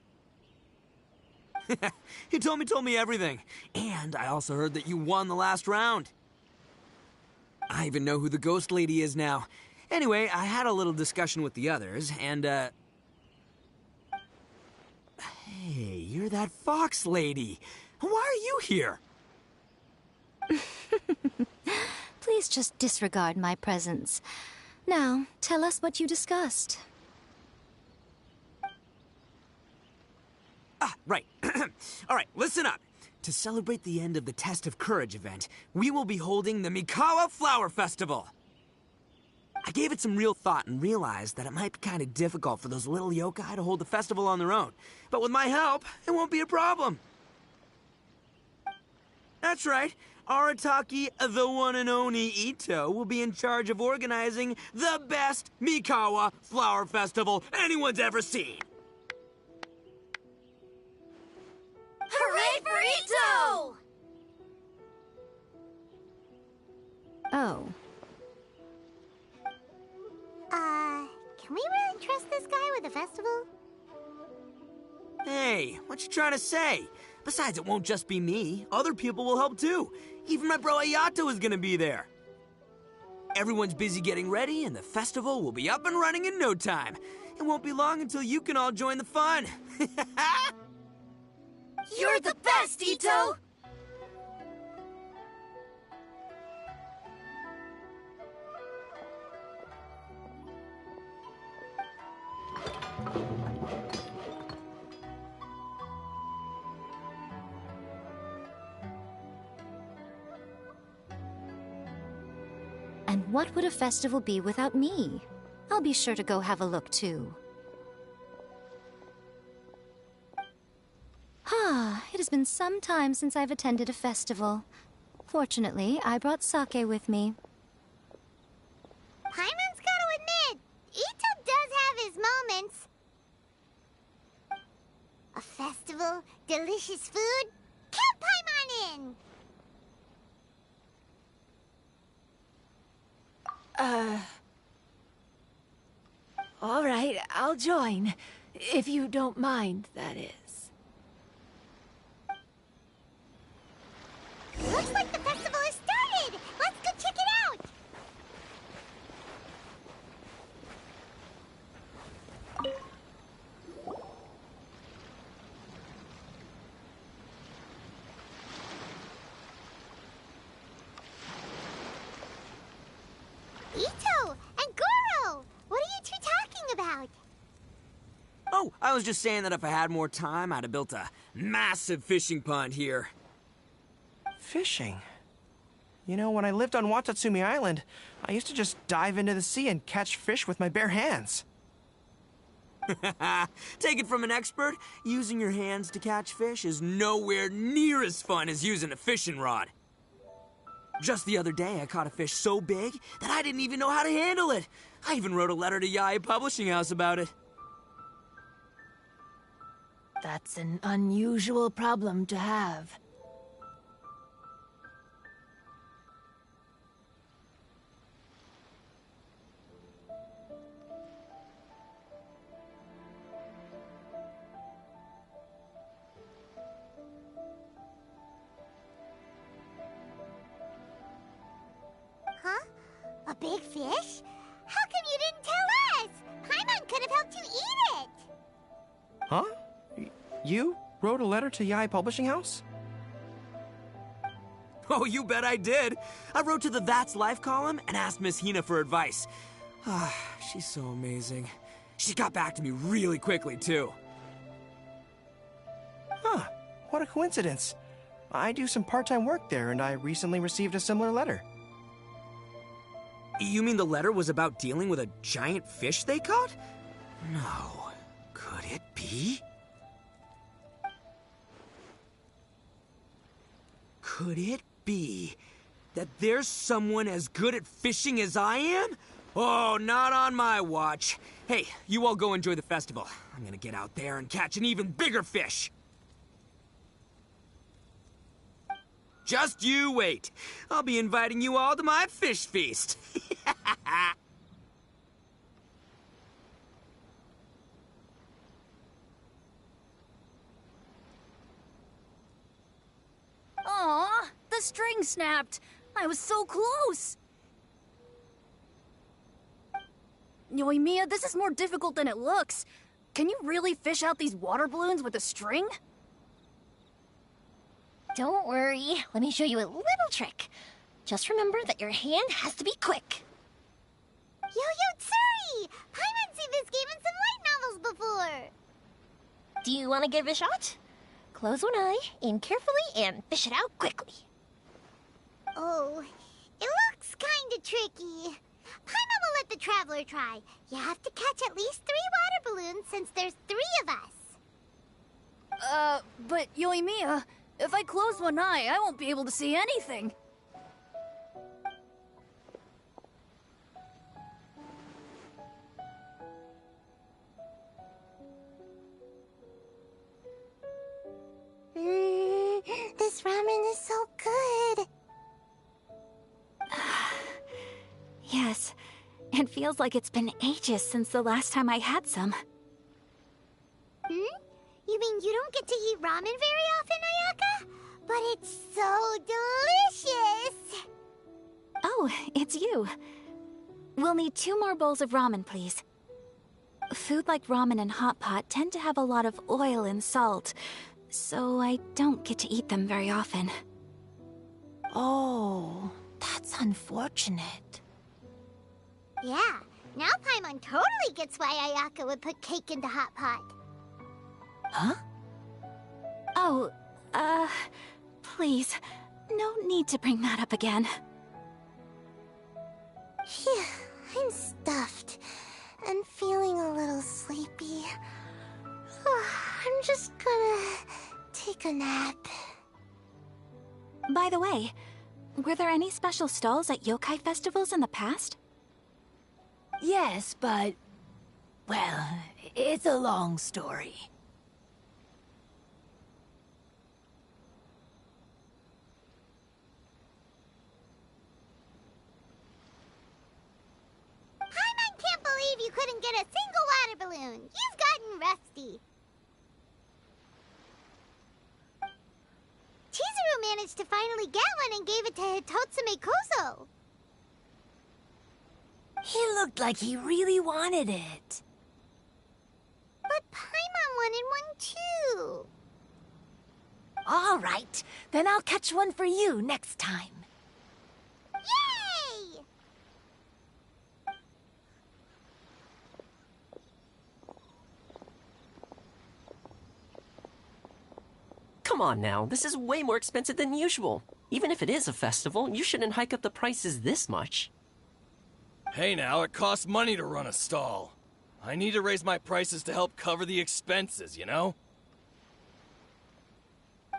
He told me everything. And I also heard that you won the last round. I even know who the ghost lady is now. Anyway, I had a little discussion with the others, and, Hey, you're that fox lady. Why are you here? Please just disregard my presence. Now, tell us what you discussed. Ah, right. All right, listen up. To celebrate the end of the Test of Courage event, we will be holding the Mikawa Flower Festival. I gave it some real thought and realized that it might be kind of difficult for those little yokai to hold the festival on their own. But with my help, it won't be a problem. That's right. Arataki, the one and only Ito, will be in charge of organizing the best Mikawa Flower Festival anyone's ever seen. Hooray for Ito! Oh. Can we really trust this guy with the festival? Hey, what you trying to say? Besides, it won't just be me. Other people will help too. Even my bro Ayato is gonna be there. Everyone's busy getting ready, and the festival will be up and running in no time. It won't be long until you can all join the fun. You're the best, Ito! And what would a festival be without me? I'll be sure to go have a look, too. It has been some time since I've attended a festival. Fortunately, I brought sake with me. Paimon's gotta admit, Ito does have his moments. A festival, delicious food, count Paimon in! All right, I'll join. If you don't mind, that is. Looks like the festival has started! Let's go check it out! Ito and Goro! What are you two talking about? Oh, I was just saying that if I had more time, I'd have built a massive fishing pond here. Fishing? You know, when I lived on Watatsumi Island, I used to just dive into the sea and catch fish with my bare hands. Take it from an expert, using your hands to catch fish is nowhere near as fun as using a fishing rod. Just the other day, I caught a fish so big that I didn't even know how to handle it. I even wrote a letter to Yae Publishing House about it. That's an unusual problem to have. Huh? A big fish? How come you didn't tell us? Paimon could have helped you eat it! Huh? You wrote a letter to Yae Publishing House? Oh, you bet I did. I wrote to the That's Life column and asked Miss Hina for advice. She's so amazing. She got back to me really quickly, too. Huh. What a coincidence. I do some part-time work there, and I recently received a similar letter. You mean the letter was about dealing with a giant fish they caught? No. Could it be? Could it be that there's someone as good at fishing as I am? Oh, not on my watch. Hey, you all go enjoy the festival. I'm gonna get out there and catch an even bigger fish. Just you wait. I'll be inviting you all to my fish feast. Aw, the string snapped. I was so close. Yoimiya, this is more difficult than it looks. Can you really fish out these water balloons with a string? Don't worry. Let me show you a little trick. Just remember that your hand has to be quick. Yo-Yo Tsuri! Paimon's seen this game in some light novels before! Do you want to give it a shot? Close one eye, aim carefully, and fish it out quickly. Oh, it looks kinda tricky. Paimon will let the traveler try. You have to catch at least 3 water balloons since there's 3 of us. But Yoimiya, if I close one eye, I won't be able to see anything. This ramen is so good. Yes, it feels like it's been ages since the last time I had some. You mean you don't get to eat ramen very often, Ayaka? But it's so delicious! Oh, it's you. We'll need 2 more bowls of ramen, please. Food like ramen and hot pot tend to have a lot of oil and salt, so I don't get to eat them very often. Oh, that's unfortunate. Yeah, now Paimon totally gets why Ayaka would put cake into hot pot. Huh? Oh, please, no need to bring that up again. Phew, I'm stuffed and feeling a little sleepy. I'm just gonna take a nap. By the way, were there any special stalls at yokai festivals in the past? Yes, but... well, it's a long story. Paimon can't believe you couldn't get a single water balloon. You've gotten rusty. Chizuru managed to finally get one and gave it to Hitotsume Kozo. He looked like he really wanted it. But Paimon wanted one too. All right, then I'll catch one for you next time. Yay! Come on now, this is way more expensive than usual. Even if it is a festival, you shouldn't hike up the prices this much. Hey now, it costs money to run a stall. I need to raise my prices to help cover the expenses, you know?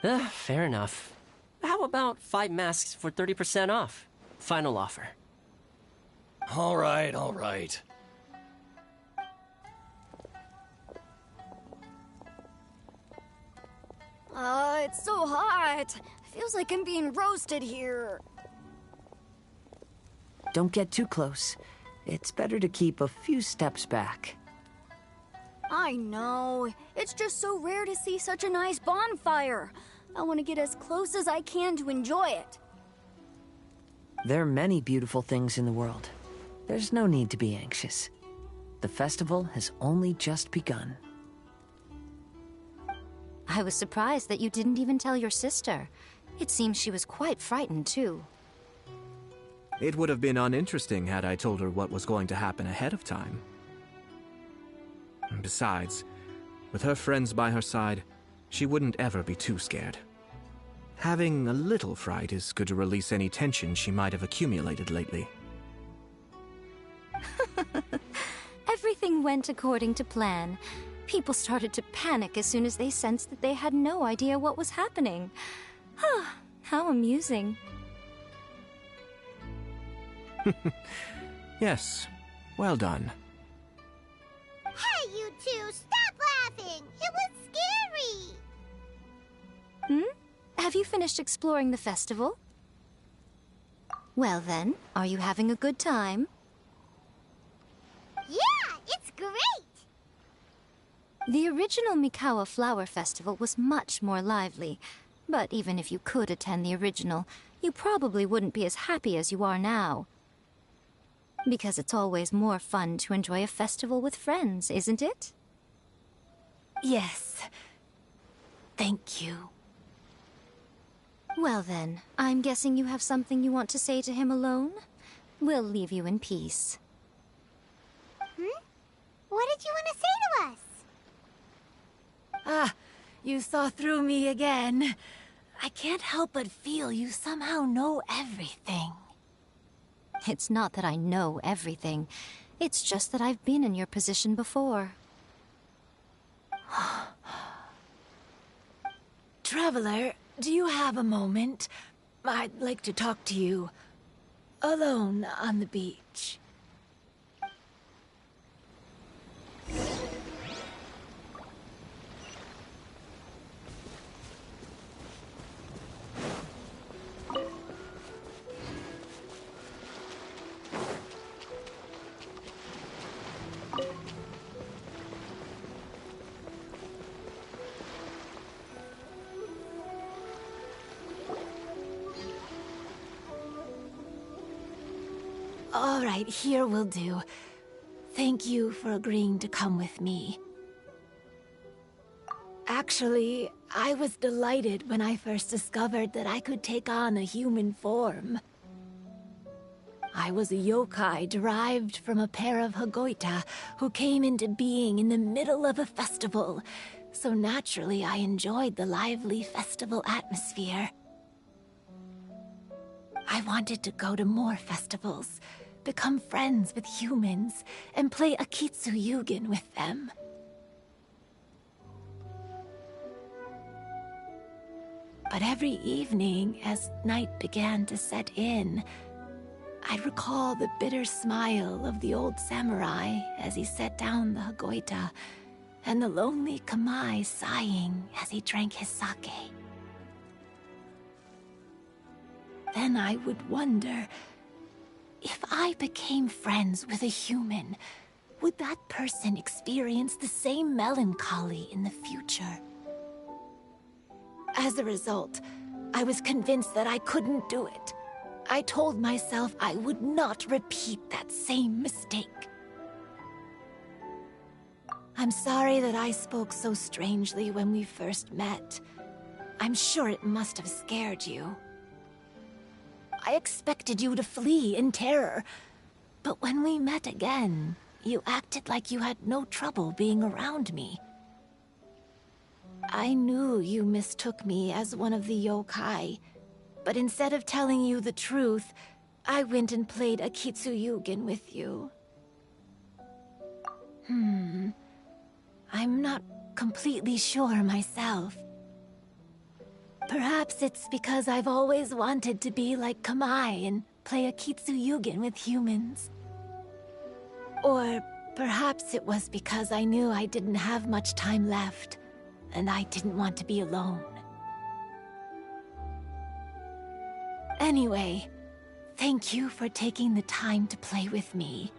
Fair enough. How about 5 masks for 30% off? Final offer. All right, all right. It's so hot. Feels like I'm being roasted here. Don't get too close. It's better to keep a few steps back. I know. It's just so rare to see such a nice bonfire. I want to get as close as I can to enjoy it. There are many beautiful things in the world. There's no need to be anxious. The festival has only just begun. I was surprised that you didn't even tell your sister. It seems she was quite frightened, too. It would have been uninteresting had I told her what was going to happen ahead of time. Besides, with her friends by her side, she wouldn't ever be too scared. Having a little fright is good to release any tension she might have accumulated lately. Everything went according to plan. People started to panic as soon as they sensed that they had no idea what was happening. How amusing. Yes, well done. Hey, you two, stop laughing! It was scary! Have you finished exploring the festival? Well then, are you having a good time? Yeah, it's great! The original Mikawa Flower Festival was much more lively, but even if you could attend the original, you probably wouldn't be as happy as you are now. Because it's always more fun to enjoy a festival with friends, isn't it? Yes. Thank you. Well then, I'm guessing you have something you want to say to him alone? We'll leave you in peace. What did you want to say to us? Ah, you saw through me again. I can't help but feel you somehow know everything. It's not that I know everything. It's just that I've been in your position before. Traveler, do you have a moment? I'd like to talk to you. Alone on the beach. All right, here will do. Thank you for agreeing to come with me. Actually, I was delighted when I first discovered that I could take on a human form. I was a yokai derived from a pair of Hagoita who came into being in the middle of a festival, so naturally I enjoyed the lively festival atmosphere. I wanted to go to more festivals, become friends with humans, and play Akitsu Yugen with them. But every evening, as night began to set in, I'd recall the bitter smile of the old samurai as he set down the Hagoita, and the lonely Kamai sighing as he drank his sake. Then I would wonder, if I became friends with a human, would that person experience the same melancholy in the future? As a result, I was convinced that I couldn't do it. I told myself I would not repeat that same mistake. I'm sorry that I spoke so strangely when we first met. I'm sure it must have scared you. I expected you to flee in terror, but when we met again, you acted like you had no trouble being around me. I knew you mistook me as one of the yokai, but instead of telling you the truth, I went and played a Kitsuyugen with you. I'm not completely sure myself. Perhaps it's because I've always wanted to be like Kamai and play a Kitsuyugen with humans. Or perhaps it was because I knew I didn't have much time left, and I didn't want to be alone. Anyway, thank you for taking the time to play with me.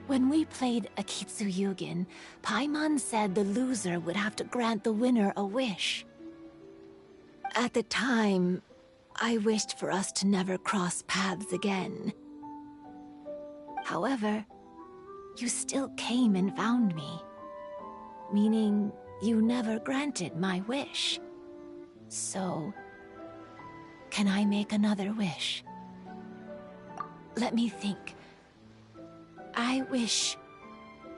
When we played a Kitsuyugen, Paimon said the loser would have to grant the winner a wish. At the time, I wished for us to never cross paths again. However, you still came and found me, meaning you never granted my wish. So, can I make another wish? Let me think. I wish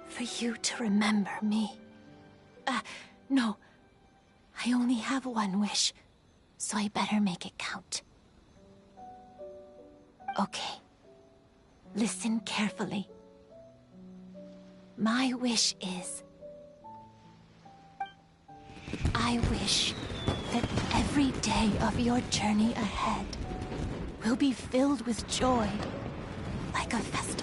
for you to remember me. No. I only have one wish, so I better make it count. Okay. Listen carefully. My wish is... I wish that every day of your journey ahead will be filled with joy, like a festival.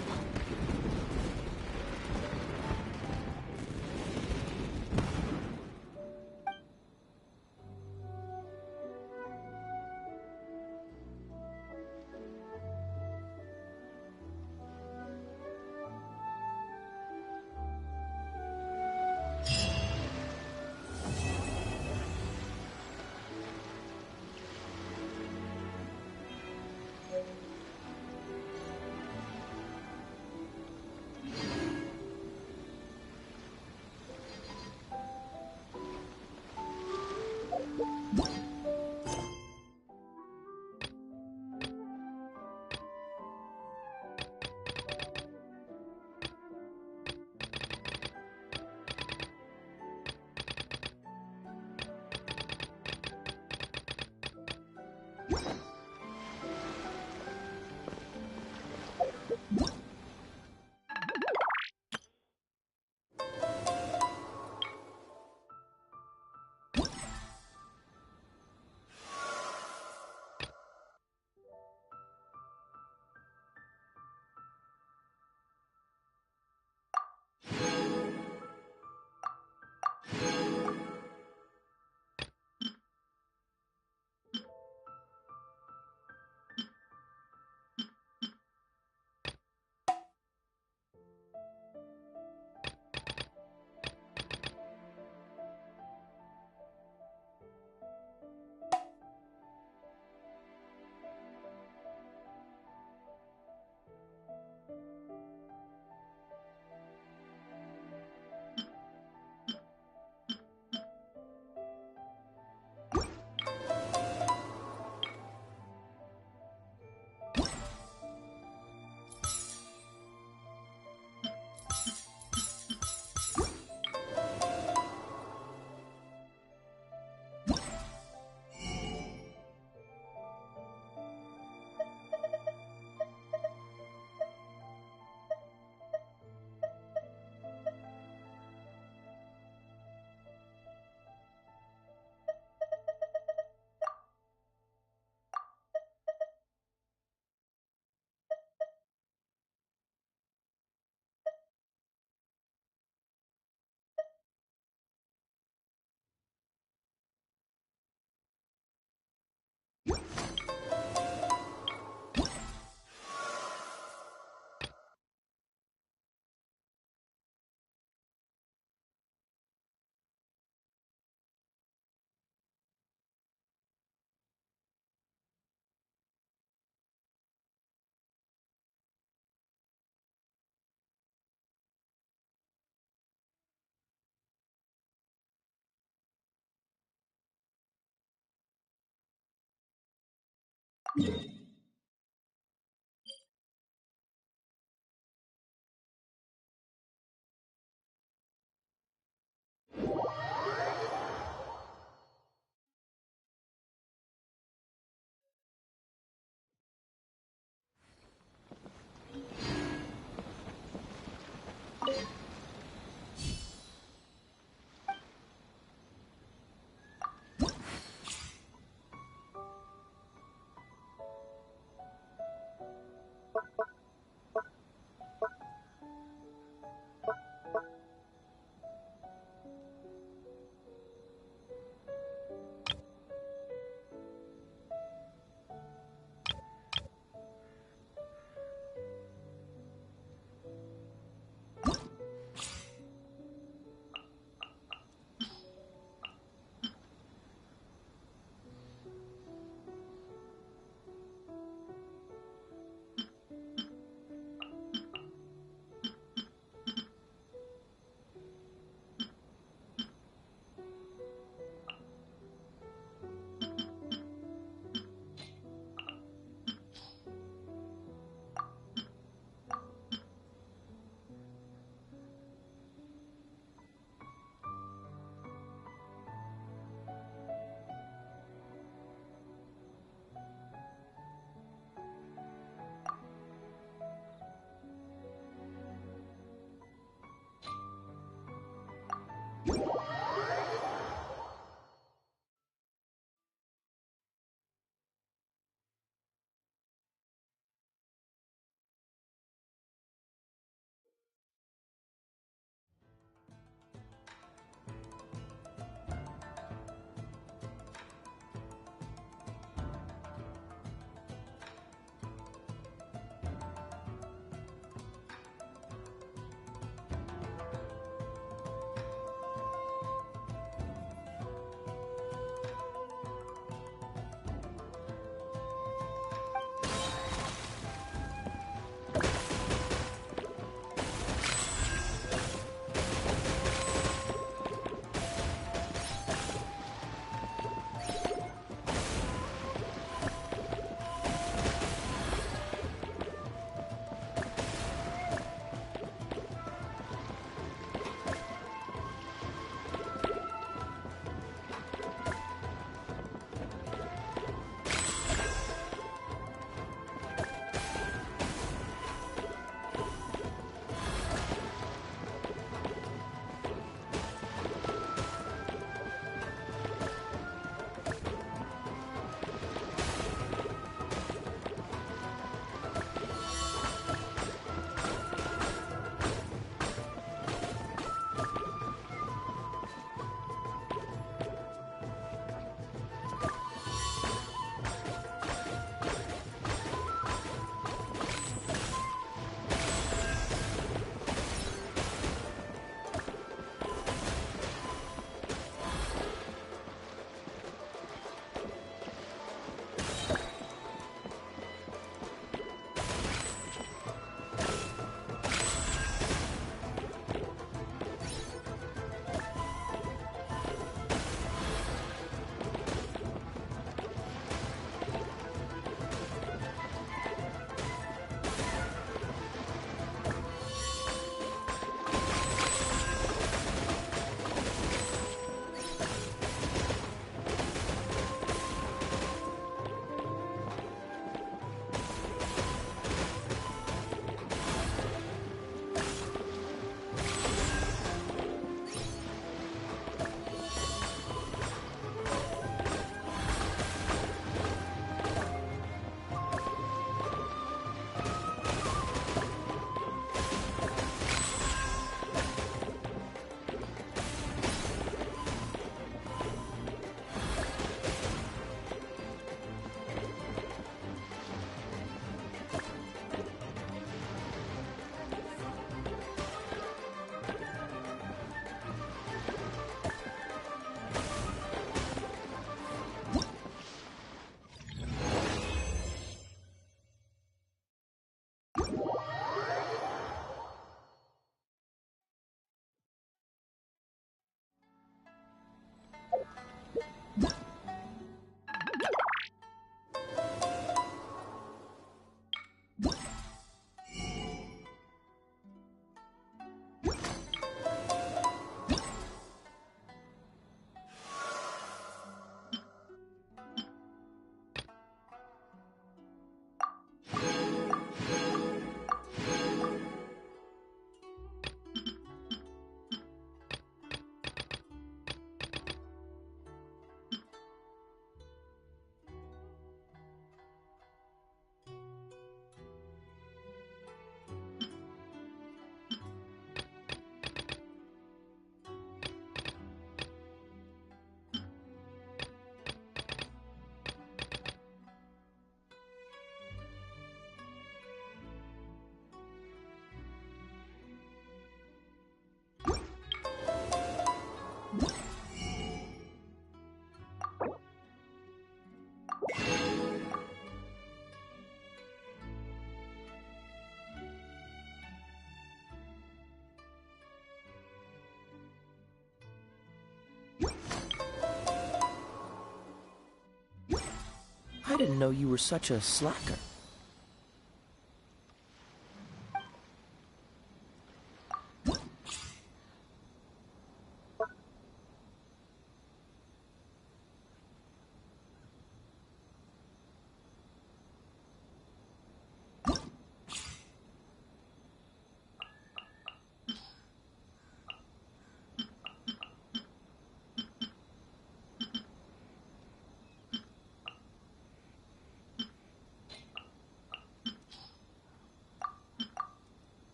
didn't know you were such a slacker.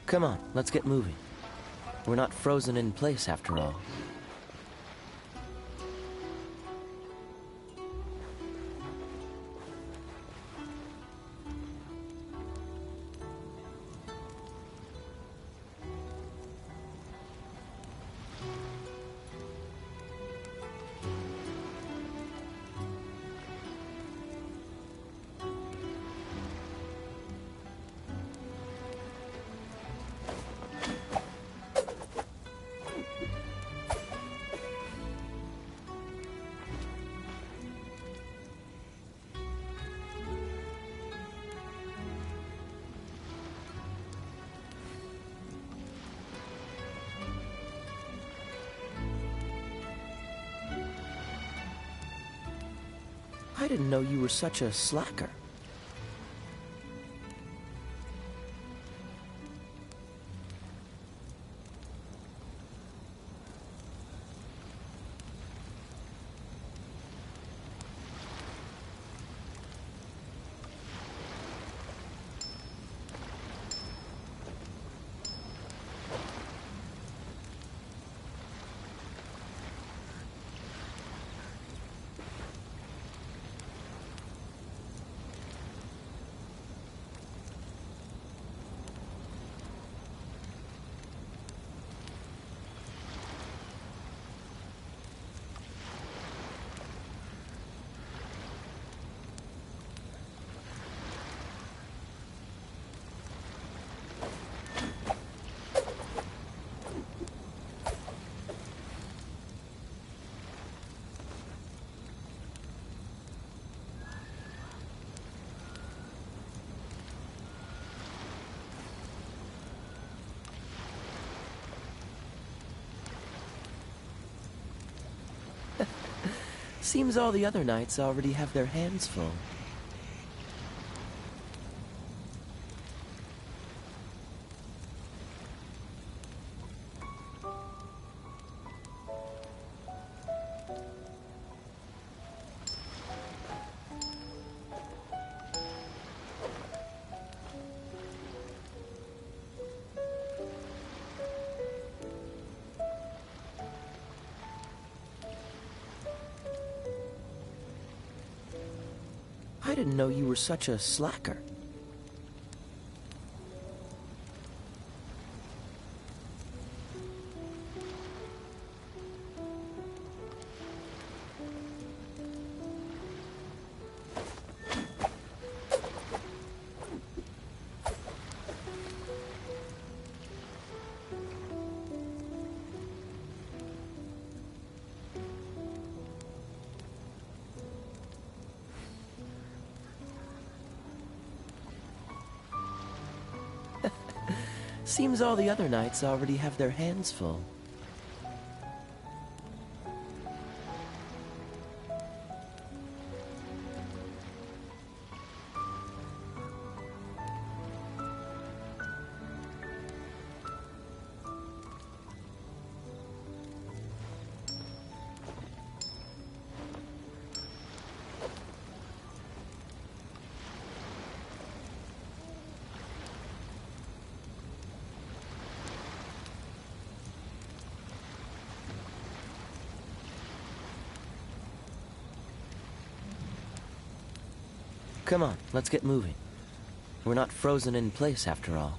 Come on, let's get moving. We're not frozen in place after all. I didn't know you were such a slacker. Seems all the other knights already have their hands full. I didn't know you were such a slacker. Seems all the other knights already have their hands full. Come on, let's get moving. We're not frozen in place after all.